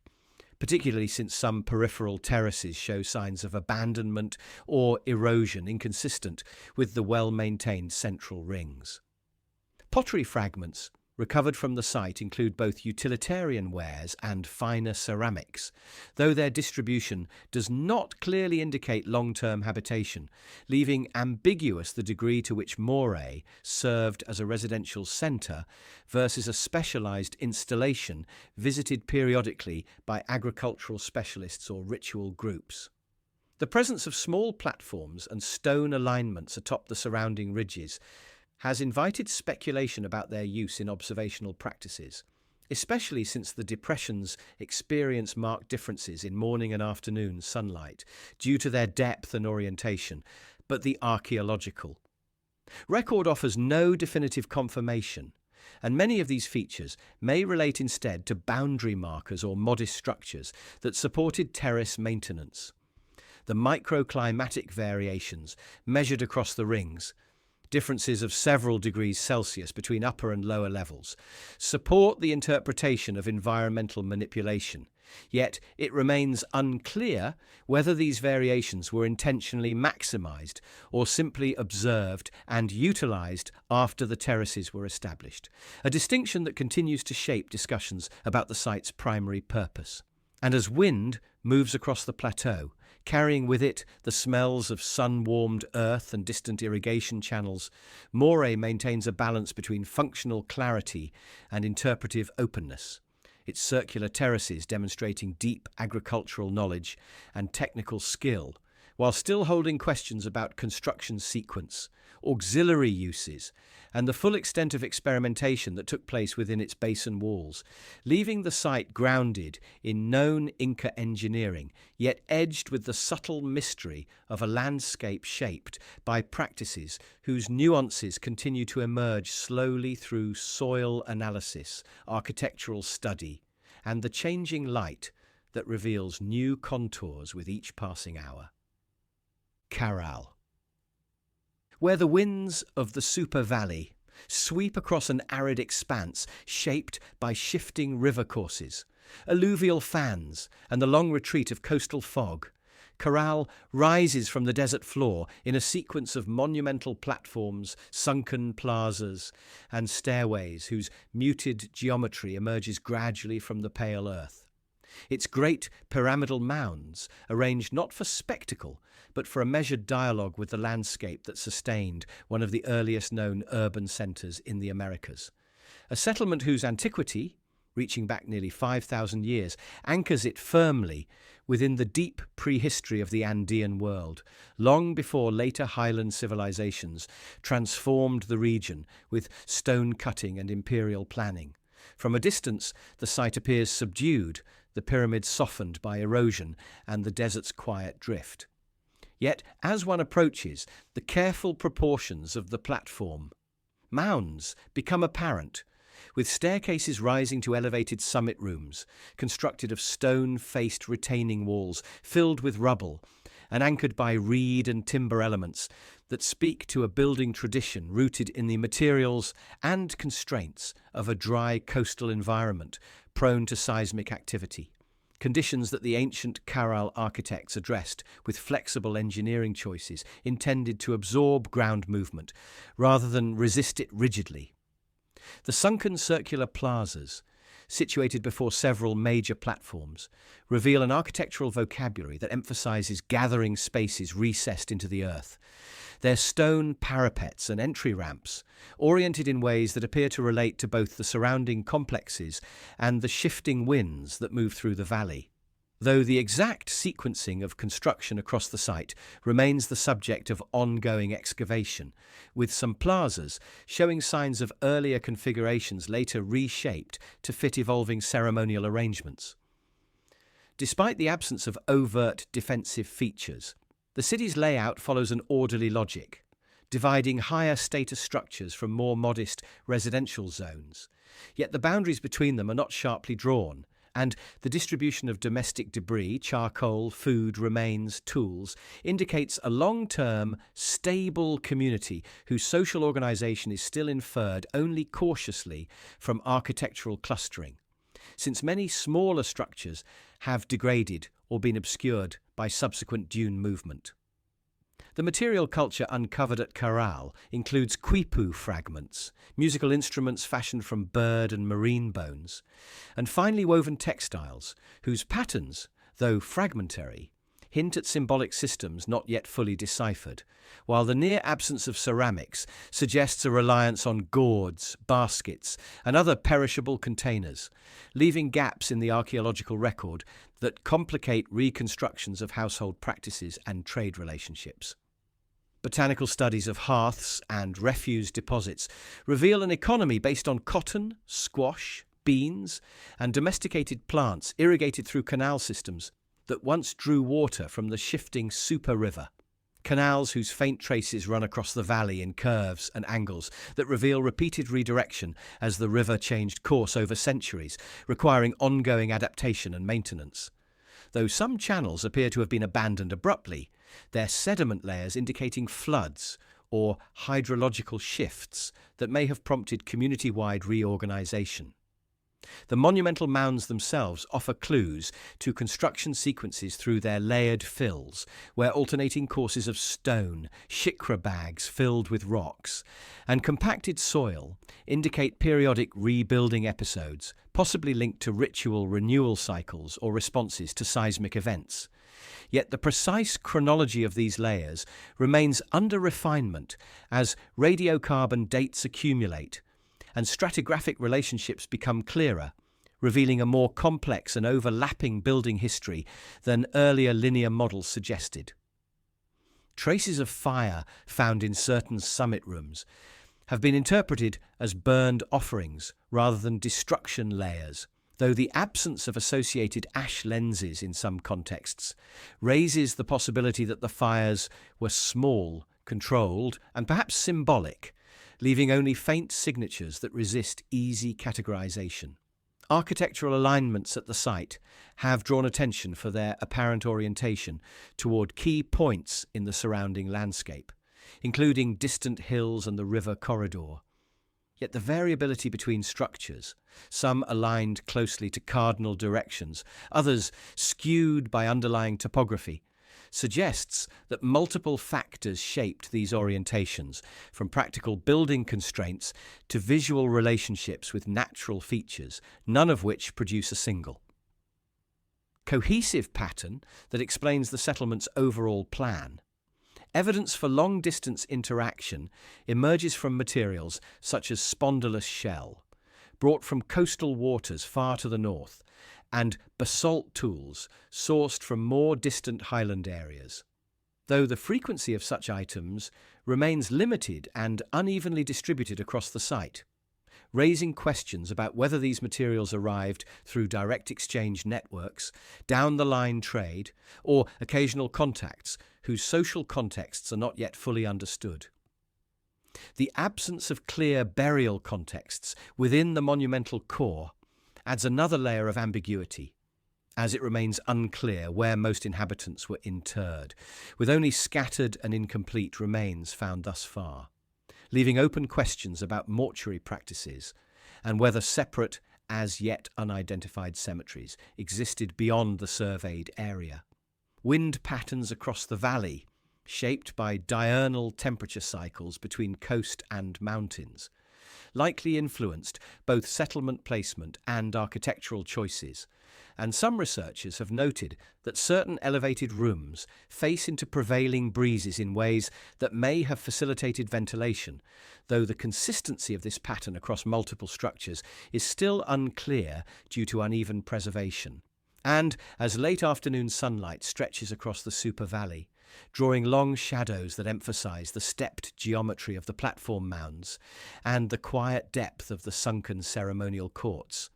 particularly since some peripheral terraces show signs of abandonment or erosion inconsistent with the well-maintained central rings. Pottery fragments recovered from the site include both utilitarian wares and finer ceramics, though their distribution does not clearly indicate long-term habitation, leaving ambiguous the degree to which Moray served as a residential centre versus a specialised installation visited periodically by agricultural specialists or ritual groups. The presence of small platforms and stone alignments atop the surrounding ridges has invited speculation about their use in observational practices, especially since the depressions experience marked differences in morning and afternoon sunlight due to their depth and orientation, but the archaeological record offers no definitive confirmation, and many of these features may relate instead to boundary markers or modest structures that supported terrace maintenance. The microclimatic variations measured across the rings, differences of several degrees Celsius between upper and lower levels, support the interpretation of environmental manipulation, yet it remains unclear whether these variations were intentionally maximised or simply observed and utilised after the terraces were established, a distinction that continues to shape discussions about the site's primary purpose. And as wind moves across the plateau, carrying with it the smells of sun-warmed earth and distant irrigation channels, Moray maintains a balance between functional clarity and interpretive openness, its circular terraces demonstrating deep agricultural knowledge and technical skill, while still holding questions about construction sequence, auxiliary uses, and the full extent of experimentation that took place within its basin walls, leaving the site grounded in known Inca engineering, yet edged with the subtle mystery of a landscape shaped by practices whose nuances continue to emerge slowly through soil analysis, architectural study, and the changing light that reveals new contours with each passing hour. Caral. Where the winds of the Super Valley sweep across an arid expanse shaped by shifting river courses, alluvial fans, and the long retreat of coastal fog, Corral rises from the desert floor in a sequence of monumental platforms, sunken plazas, and stairways whose muted geometry emerges gradually from the pale earth. Its great pyramidal mounds, arranged not for spectacle, but for a measured dialogue with the landscape that sustained one of the earliest known urban centres in the Americas. A settlement whose antiquity, reaching back nearly 5,000 years, anchors it firmly within the deep prehistory of the Andean world, long before later highland civilizations transformed the region with stone cutting and imperial planning. From a distance, the site appears subdued, the pyramids softened by erosion and the desert's quiet drift. Yet, as one approaches, the careful proportions of the platform mounds become apparent, with staircases rising to elevated summit rooms, constructed of stone-faced retaining walls filled with rubble and anchored by reed and timber elements that speak to a building tradition rooted in the materials and constraints of a dry coastal environment prone to seismic activity. Conditions that the ancient Caral architects addressed with flexible engineering choices intended to absorb ground movement rather than resist it rigidly. The sunken circular plazas, situated before several major platforms, reveal an architectural vocabulary that emphasizes gathering spaces recessed into the earth. Their stone parapets and entry ramps, oriented in ways that appear to relate to both the surrounding complexes and the shifting winds that move through the valley. Though the exact sequencing of construction across the site remains the subject of ongoing excavation, with some plazas showing signs of earlier configurations later reshaped to fit evolving ceremonial arrangements. Despite the absence of overt defensive features, the city's layout follows an orderly logic, dividing higher status structures from more modest residential zones. Yet the boundaries between them are not sharply drawn, and the distribution of domestic debris, charcoal, food, remains, tools, indicates a long-term, stable community whose social organisation is still inferred only cautiously from architectural clustering, since many smaller structures have degraded or been obscured by subsequent dune movement. The material culture uncovered at Caral includes quipu fragments, musical instruments fashioned from bird and marine bones, and finely woven textiles whose patterns, though fragmentary, hint at symbolic systems not yet fully deciphered, while the near absence of ceramics suggests a reliance on gourds, baskets, and other perishable containers, leaving gaps in the archaeological record that complicate reconstructions of household practices and trade relationships. Botanical studies of hearths and refuse deposits reveal an economy based on cotton, squash, beans, and domesticated plants irrigated through canal systems that once drew water from the shifting Super River. Canals whose faint traces run across the valley in curves and angles that reveal repeated redirection as the river changed course over centuries, requiring ongoing adaptation and maintenance. Though some channels appear to have been abandoned abruptly, their sediment layers indicating floods or hydrological shifts that may have prompted community-wide reorganization. The monumental mounds themselves offer clues to construction sequences through their layered fills, where alternating courses of stone, shikra bags filled with rocks, and compacted soil indicate periodic rebuilding episodes, possibly linked to ritual renewal cycles or responses to seismic events. Yet the precise chronology of these layers remains under refinement as radiocarbon dates accumulate and stratigraphic relationships become clearer, revealing a more complex and overlapping building history than earlier linear models suggested. Traces of fire found in certain summit rooms have been interpreted as burned offerings rather than destruction layers, though the absence of associated ash lenses in some contexts raises the possibility that the fires were small, controlled, and perhaps symbolic, leaving only faint signatures that resist easy categorization. Architectural alignments at the site have drawn attention for their apparent orientation toward key points in the surrounding landscape, including distant hills and the river corridor. Yet the variability between structures, some aligned closely to cardinal directions, others skewed by underlying topography, suggests that multiple factors shaped these orientations, from practical building constraints to visual relationships with natural features, none of which produce a single cohesive pattern that explains the settlement's overall plan. Evidence for long-distance interaction emerges from materials such as spondylus shell, brought from coastal waters far to the north, and basalt tools sourced from more distant highland areas. Though the frequency of such items remains limited and unevenly distributed across the site, raising questions about whether these materials arrived through direct exchange networks, down-the-line trade, or occasional contacts whose social contexts are not yet fully understood. The absence of clear burial contexts within the monumental core adds another layer of ambiguity, as it remains unclear where most inhabitants were interred, with only scattered and incomplete remains found thus far, leaving open questions about mortuary practices and whether separate, as yet unidentified cemeteries existed beyond the surveyed area. Wind patterns across the valley, shaped by diurnal temperature cycles between coast and mountains, likely influenced both settlement placement and architectural choices, and some researchers have noted that certain elevated rooms face into prevailing breezes in ways that may have facilitated ventilation, though the consistency of this pattern across multiple structures is still unclear due to uneven preservation. And as late afternoon sunlight stretches across the super valley, drawing long shadows that emphasize the stepped geometry of the platform mounds and the quiet depth of the sunken ceremonial courts,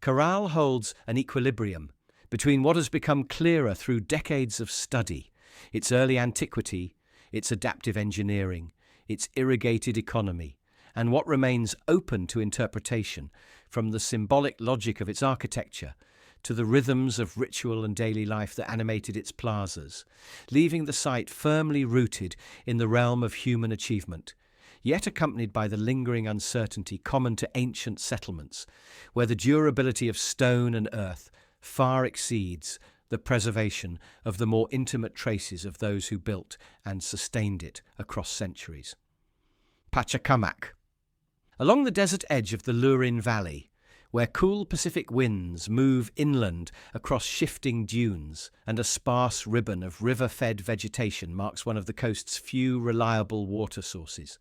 Corral holds an equilibrium between what has become clearer through decades of study, its early antiquity, its adaptive engineering, its irrigated economy, and what remains open to interpretation, from the symbolic logic of its architecture to the rhythms of ritual and daily life that animated its plazas, leaving the site firmly rooted in the realm of human achievement, yet accompanied by the lingering uncertainty common to ancient settlements, where the durability of stone and earth far exceeds the preservation of the more intimate traces of those who built and sustained it across centuries. Pachacamac. Along the desert edge of the Lurin Valley, where cool Pacific winds move inland across shifting dunes and a sparse ribbon of river-fed vegetation marks one of the coast's few reliable water sources,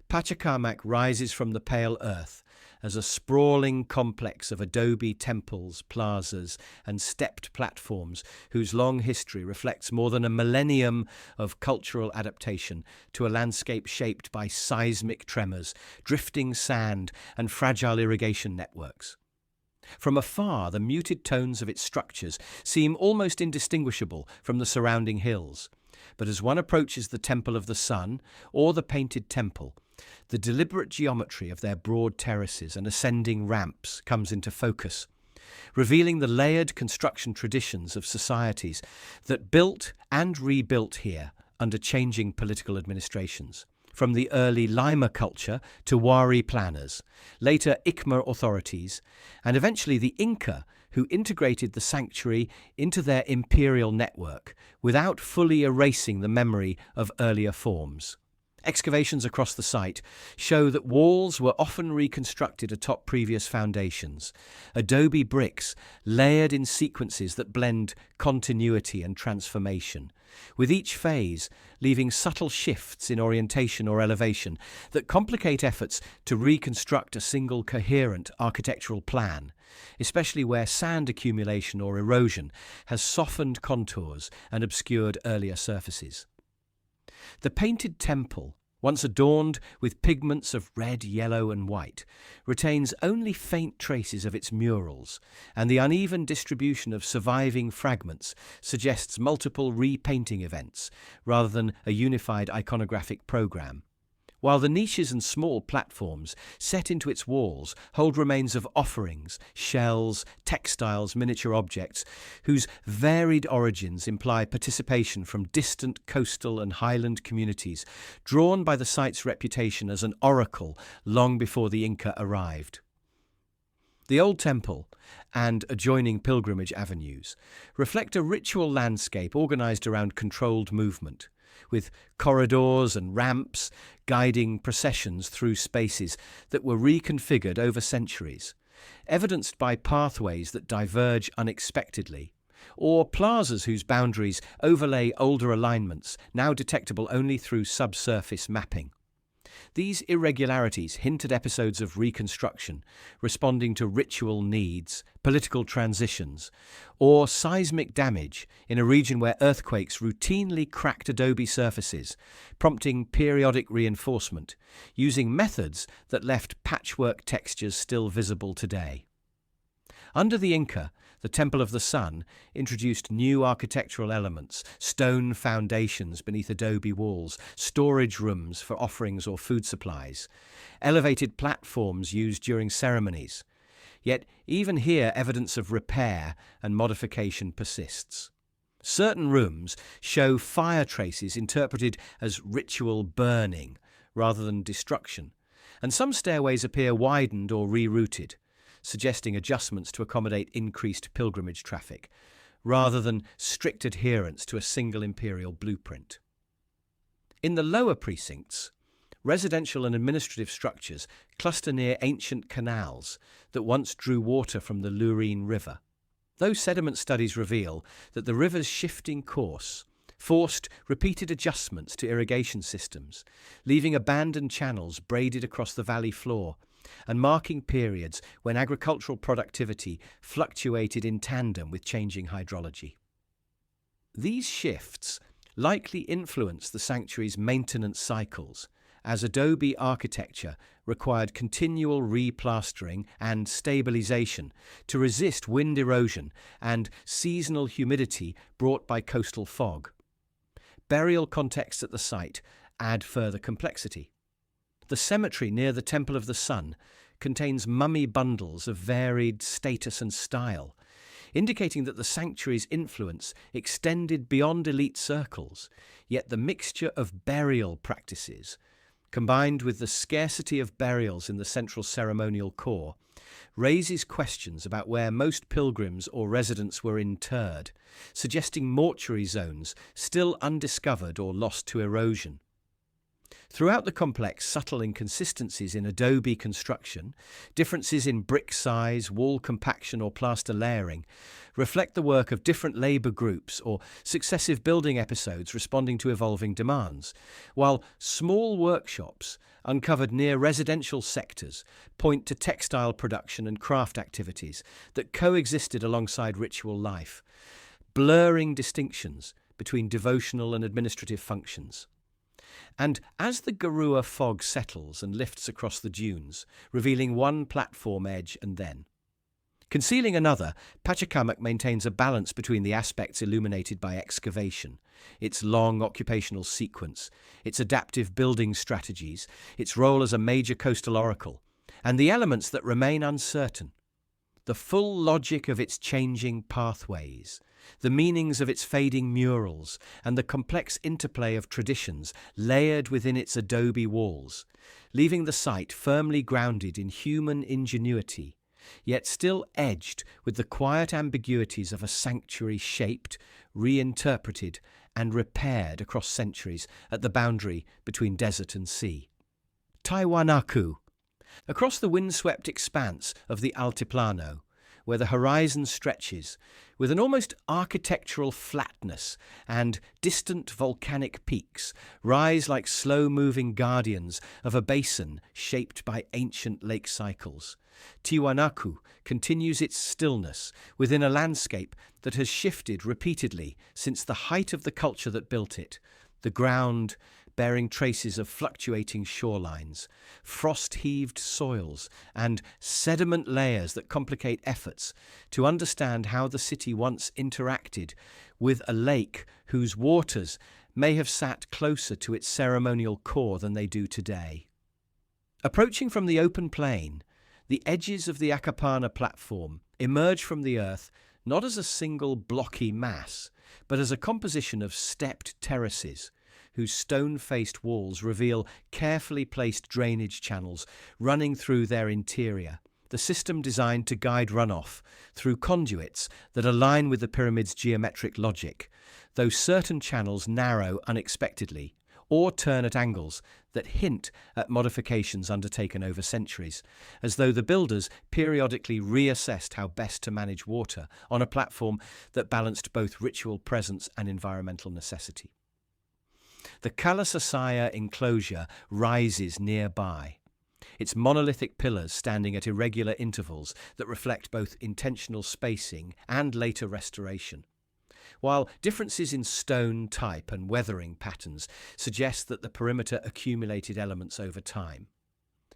Pachacamac rises from the pale earth as a sprawling complex of adobe temples, plazas, and stepped platforms whose long history reflects more than a millennium of cultural adaptation to a landscape shaped by seismic tremors, drifting sand, and fragile irrigation networks. From afar, the muted tones of its structures seem almost indistinguishable from the surrounding hills, but as one approaches the Temple of the Sun or the Painted Temple, the deliberate geometry of their broad terraces and ascending ramps comes into focus, revealing the layered construction traditions of societies that built and rebuilt here under changing political administrations. From the early Lima culture to Wari planners, later Ikhmer authorities, and eventually the Inca, who integrated the sanctuary into their imperial network without fully erasing the memory of earlier forms. Excavations across the site show that walls were often reconstructed atop previous foundations, adobe bricks layered in sequences that blend continuity and transformation, with each phase leaving subtle shifts in orientation or elevation that complicate efforts to reconstruct a single coherent architectural plan, especially where sand accumulation or erosion has softened contours and obscured earlier surfaces. The Painted Temple, once adorned with pigments of red, yellow, and white, retains only faint traces of its murals, and the uneven distribution of surviving fragments suggests multiple repainting events rather than a unified iconographic program. While the niches and small platforms set into its walls hold remains of offerings, shells, textiles, miniature objects, whose varied origins imply participation from distant coastal and highland communities, drawn by the site's reputation as an oracle long before the Inca arrived. The old temple and adjoining pilgrimage avenues reflect a ritual landscape organized around controlled movement, with corridors and ramps guiding processions through spaces that were reconfigured over centuries, evidenced by pathways that diverge unexpectedly, or plazas whose boundaries overlay older alignments, now detectable only through subsurface mapping. These irregularities hint at episodes of reconstruction, responding to ritual needs, political transitions, or seismic damage in a region where earthquakes routinely cracked adobe surfaces, prompting periodic reinforcement, using methods that left patchwork textures still visible today. Under the Inca, the Temple of the Sun introduced new architectural elements, stone foundations beneath adobe walls, storage rooms for offerings or food supplies, elevated platforms used during ceremonies. Yet even here evidence of repair and modification persists. Certain rooms show fire traces interpreted as ritual burning rather than destruction, and some stairways appear widened or rerouted, suggesting adjustments to accommodate increased pilgrimage traffic, rather than strict adherence to a single imperial blueprint. In the lower precincts, residential and administrative structures cluster near ancient canals that once drew water from the Lurine River. Those sediment studies reveal that the river's shifting course forced repeated adjustments to irrigation systems, leaving abandoned channels braided across the valley floor, and marking periods when agricultural productivity fluctuated in tandem with changing hydrology. These shifts likely influenced the sanctuary's maintenance cycles, as adobe architecture required continual replastering and stabilization to resist wind erosion and seasonal humidity brought by coastal fog. Burial contexts at the site add further complexity. The cemetery near the Temple of the Sun contains mummy bundles of varied status and style, indicating that the sanctuary's influence extended beyond elite circles, yet the mixture of burial practices, combined with the scarcity of burials in the central ceremonial core, raises questions about where most pilgrims or residents were interred, suggesting mortuary zones still undiscovered or lost to erosion. Throughout the complex, subtle inconsistencies in adobe construction, differences in brick size, wall compaction or plaster layering, reflect the work of different labour groups or successive building episodes responding to evolving demands, while small workshops uncovered near residential sectors point to textile production and craft activities that coexisted alongside ritual life, blurring distinctions between devotional and administrative functions. And as the Garua fog settles and lifts across the dunes, revealing one platform edge and then concealing another, Pachacamac maintains a balance between the aspects illuminated by excavation, its long occupational sequence, its adaptive building strategies, its role as a major coastal oracle, and the elements that remain uncertain. The full logic of its changing pathways, the meanings of its fading murals, and the complex interplay of traditions layered within its adobe walls, leaving the site firmly grounded in human ingenuity, yet still edged with the quiet ambiguities of a sanctuary shaped, reinterpreted, and repaired across centuries at the boundary between desert and sea. Tiahuanaco. Across the windswept expanse of the Altiplano, where the horizon stretches, with an almost architectural flatness and distant volcanic peaks rise like slow-moving guardians of a basin shaped by ancient lake cycles. Tiahuanaco continues its stillness within a landscape that has shifted repeatedly since the height of the culture that built it, the ground bearing traces of fluctuating shorelines, frost-heaved soils, and sediment layers that complicate efforts to understand how the city once interacted with a lake whose waters may have sat closer to its ceremonial core than they do today. Approaching from the open plain, the edges of the Acapana platform emerge from the earth not as a single blocky mass, but as a composition of stepped terraces, whose stone-faced walls reveal carefully placed drainage channels running through their interior, the the system designed to guide runoff through conduits that align with the pyramid's geometric logic, though certain channels narrow unexpectedly or turn at angles that hint at modifications undertaken over centuries, as though the builders periodically reassessed how best to manage water on a platform that balanced both ritual presence and environmental necessity. The Kalasasaya enclosure rises nearby, its monolithic pillars standing at irregular intervals that reflect both intentional spacing and later restoration. While differences in stone type and weathering patterns suggest that the perimeter accumulated elements over time.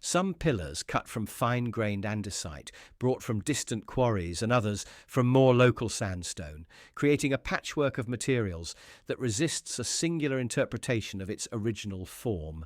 Some pillars cut from fine-grained andesite, brought from distant quarries, and others from more local sandstone, creating a patchwork of materials that resists a singular interpretation of its original form.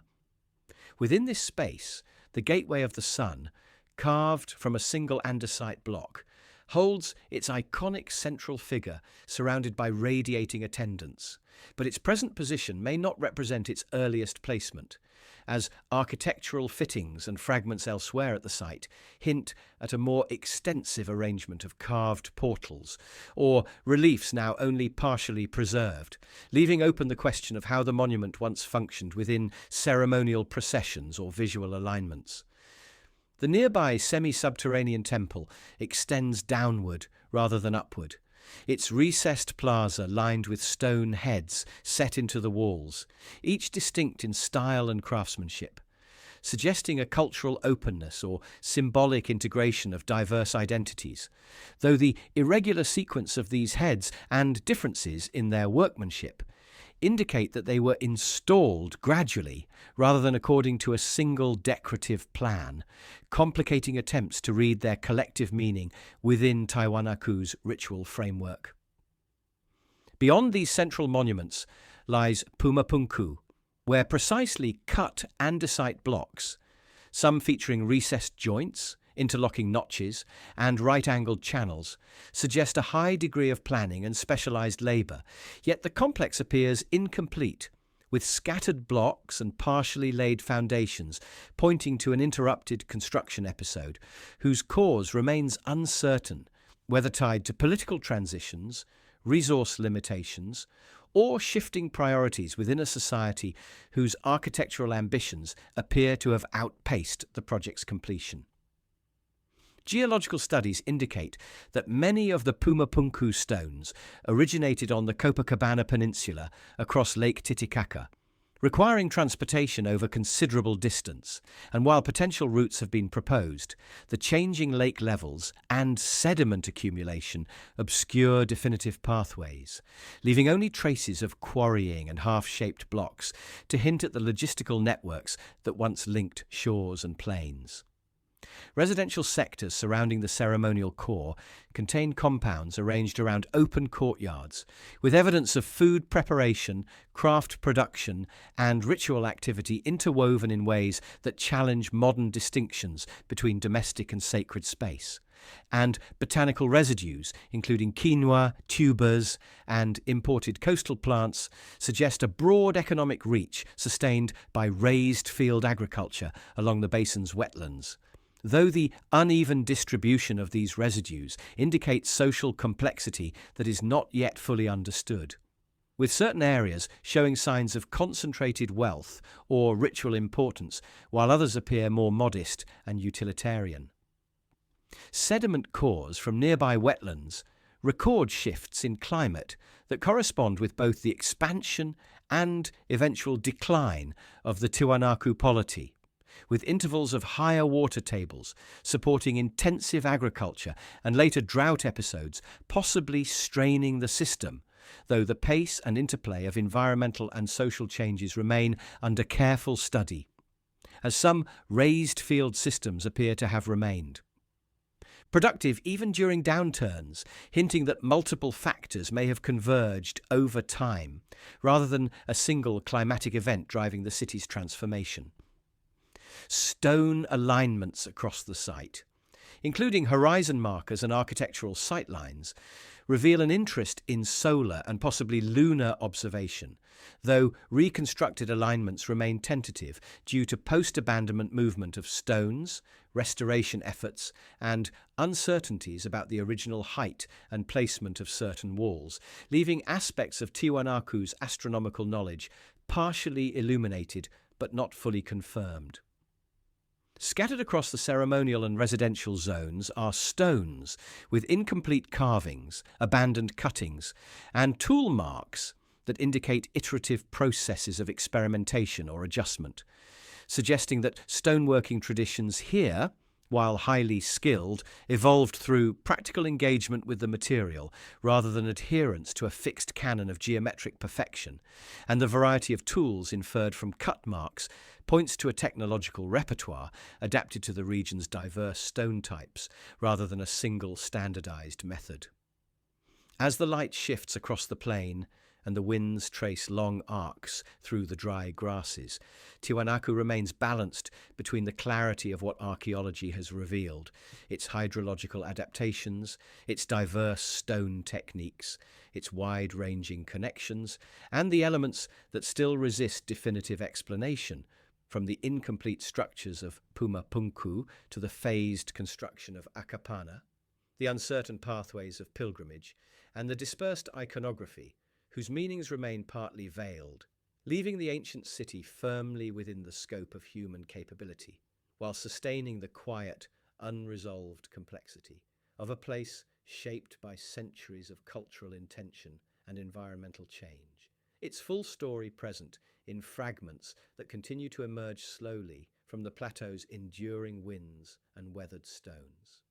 Within this space, the Gateway of the Sun, carved from a single andesite block, holds its iconic central figure surrounded by radiating attendants, but its present position may not represent its earliest placement, as architectural fittings and fragments elsewhere at the site hint at a more extensive arrangement of carved portals, or reliefs now only partially preserved, leaving open the question of how the monument once functioned within ceremonial processions or visual alignments. The nearby semi-subterranean temple extends downward rather than upward, its recessed plaza lined with stone heads set into the walls, each distinct in style and craftsmanship, suggesting a cultural openness or symbolic integration of diverse identities, though the irregular sequence of these heads and differences in their workmanship indicate that they were installed gradually rather than according to a single decorative plan, complicating attempts to read their collective meaning within Tiahuanaco's ritual framework. Beyond these central monuments lies Pumapunku, where precisely cut andesite blocks, some featuring recessed joints, interlocking notches, and right-angled channels, suggest a high degree of planning and specialized labor, yet the complex appears incomplete, with scattered blocks and partially laid foundations pointing to an interrupted construction episode whose cause remains uncertain, whether tied to political transitions, resource limitations, or shifting priorities within a society whose architectural ambitions appear to have outpaced the project's completion. Geological studies indicate that many of the Pumapunku stones originated on the Copacabana Peninsula across Lake Titicaca, requiring transportation over considerable distance, and while potential routes have been proposed, the changing lake levels and sediment accumulation obscure definitive pathways, leaving only traces of quarrying and half-shaped blocks to hint at the logistical networks that once linked shores and plains. Residential sectors surrounding the ceremonial core contain compounds arranged around open courtyards, with evidence of food preparation, craft production, and ritual activity interwoven in ways that challenge modern distinctions between domestic and sacred space. And botanical residues, including quinoa, tubers, and imported coastal plants, suggest a broad economic reach sustained by raised field agriculture along the basin's wetlands, though the uneven distribution of these residues indicates social complexity that is not yet fully understood, with certain areas showing signs of concentrated wealth or ritual importance, while others appear more modest and utilitarian. Sediment cores from nearby wetlands record shifts in climate that correspond with both the expansion and eventual decline of the Tiahuanaco polity, with intervals of higher water tables supporting intensive agriculture and later drought episodes possibly straining the system, though the pace and interplay of environmental and social changes remain under careful study, as some raised field systems appear to have remained. Productive even during downturns, hinting that multiple factors may have converged over time, rather than a single climatic event driving the city's transformation. Stone alignments across the site, including horizon markers and architectural sightlines, reveal an interest in solar and possibly lunar observation, though reconstructed alignments remain tentative due to post-abandonment movement of stones, restoration efforts, and uncertainties about the original height and placement of certain walls, leaving aspects of Tiahuanaco's astronomical knowledge partially illuminated but not fully confirmed. Scattered across the ceremonial and residential zones are stones with incomplete carvings, abandoned cuttings, and tool marks that indicate iterative processes of experimentation or adjustment, suggesting that stoneworking traditions here, while highly skilled, evolved through practical engagement with the material rather than adherence to a fixed canon of geometric perfection, and the variety of tools inferred from cut marks points to a technological repertoire adapted to the region's diverse stone types rather than a single standardized method. As the light shifts across the plain and the winds trace long arcs through the dry grasses, Tiahuanaco remains balanced between the clarity of what archaeology has revealed, its hydrological adaptations, its diverse stone techniques, its wide-ranging connections, and the elements that still resist definitive explanation, from the incomplete structures of Pumapunku to the phased construction of Acapana, the uncertain pathways of pilgrimage, and the dispersed iconography, whose meanings remain partly veiled, leaving the ancient city firmly within the scope of human capability, while sustaining the quiet, unresolved complexity of a place shaped by centuries of cultural intention and environmental change. Its full story present in fragments that continue to emerge slowly from the plateau's enduring winds and weathered stones.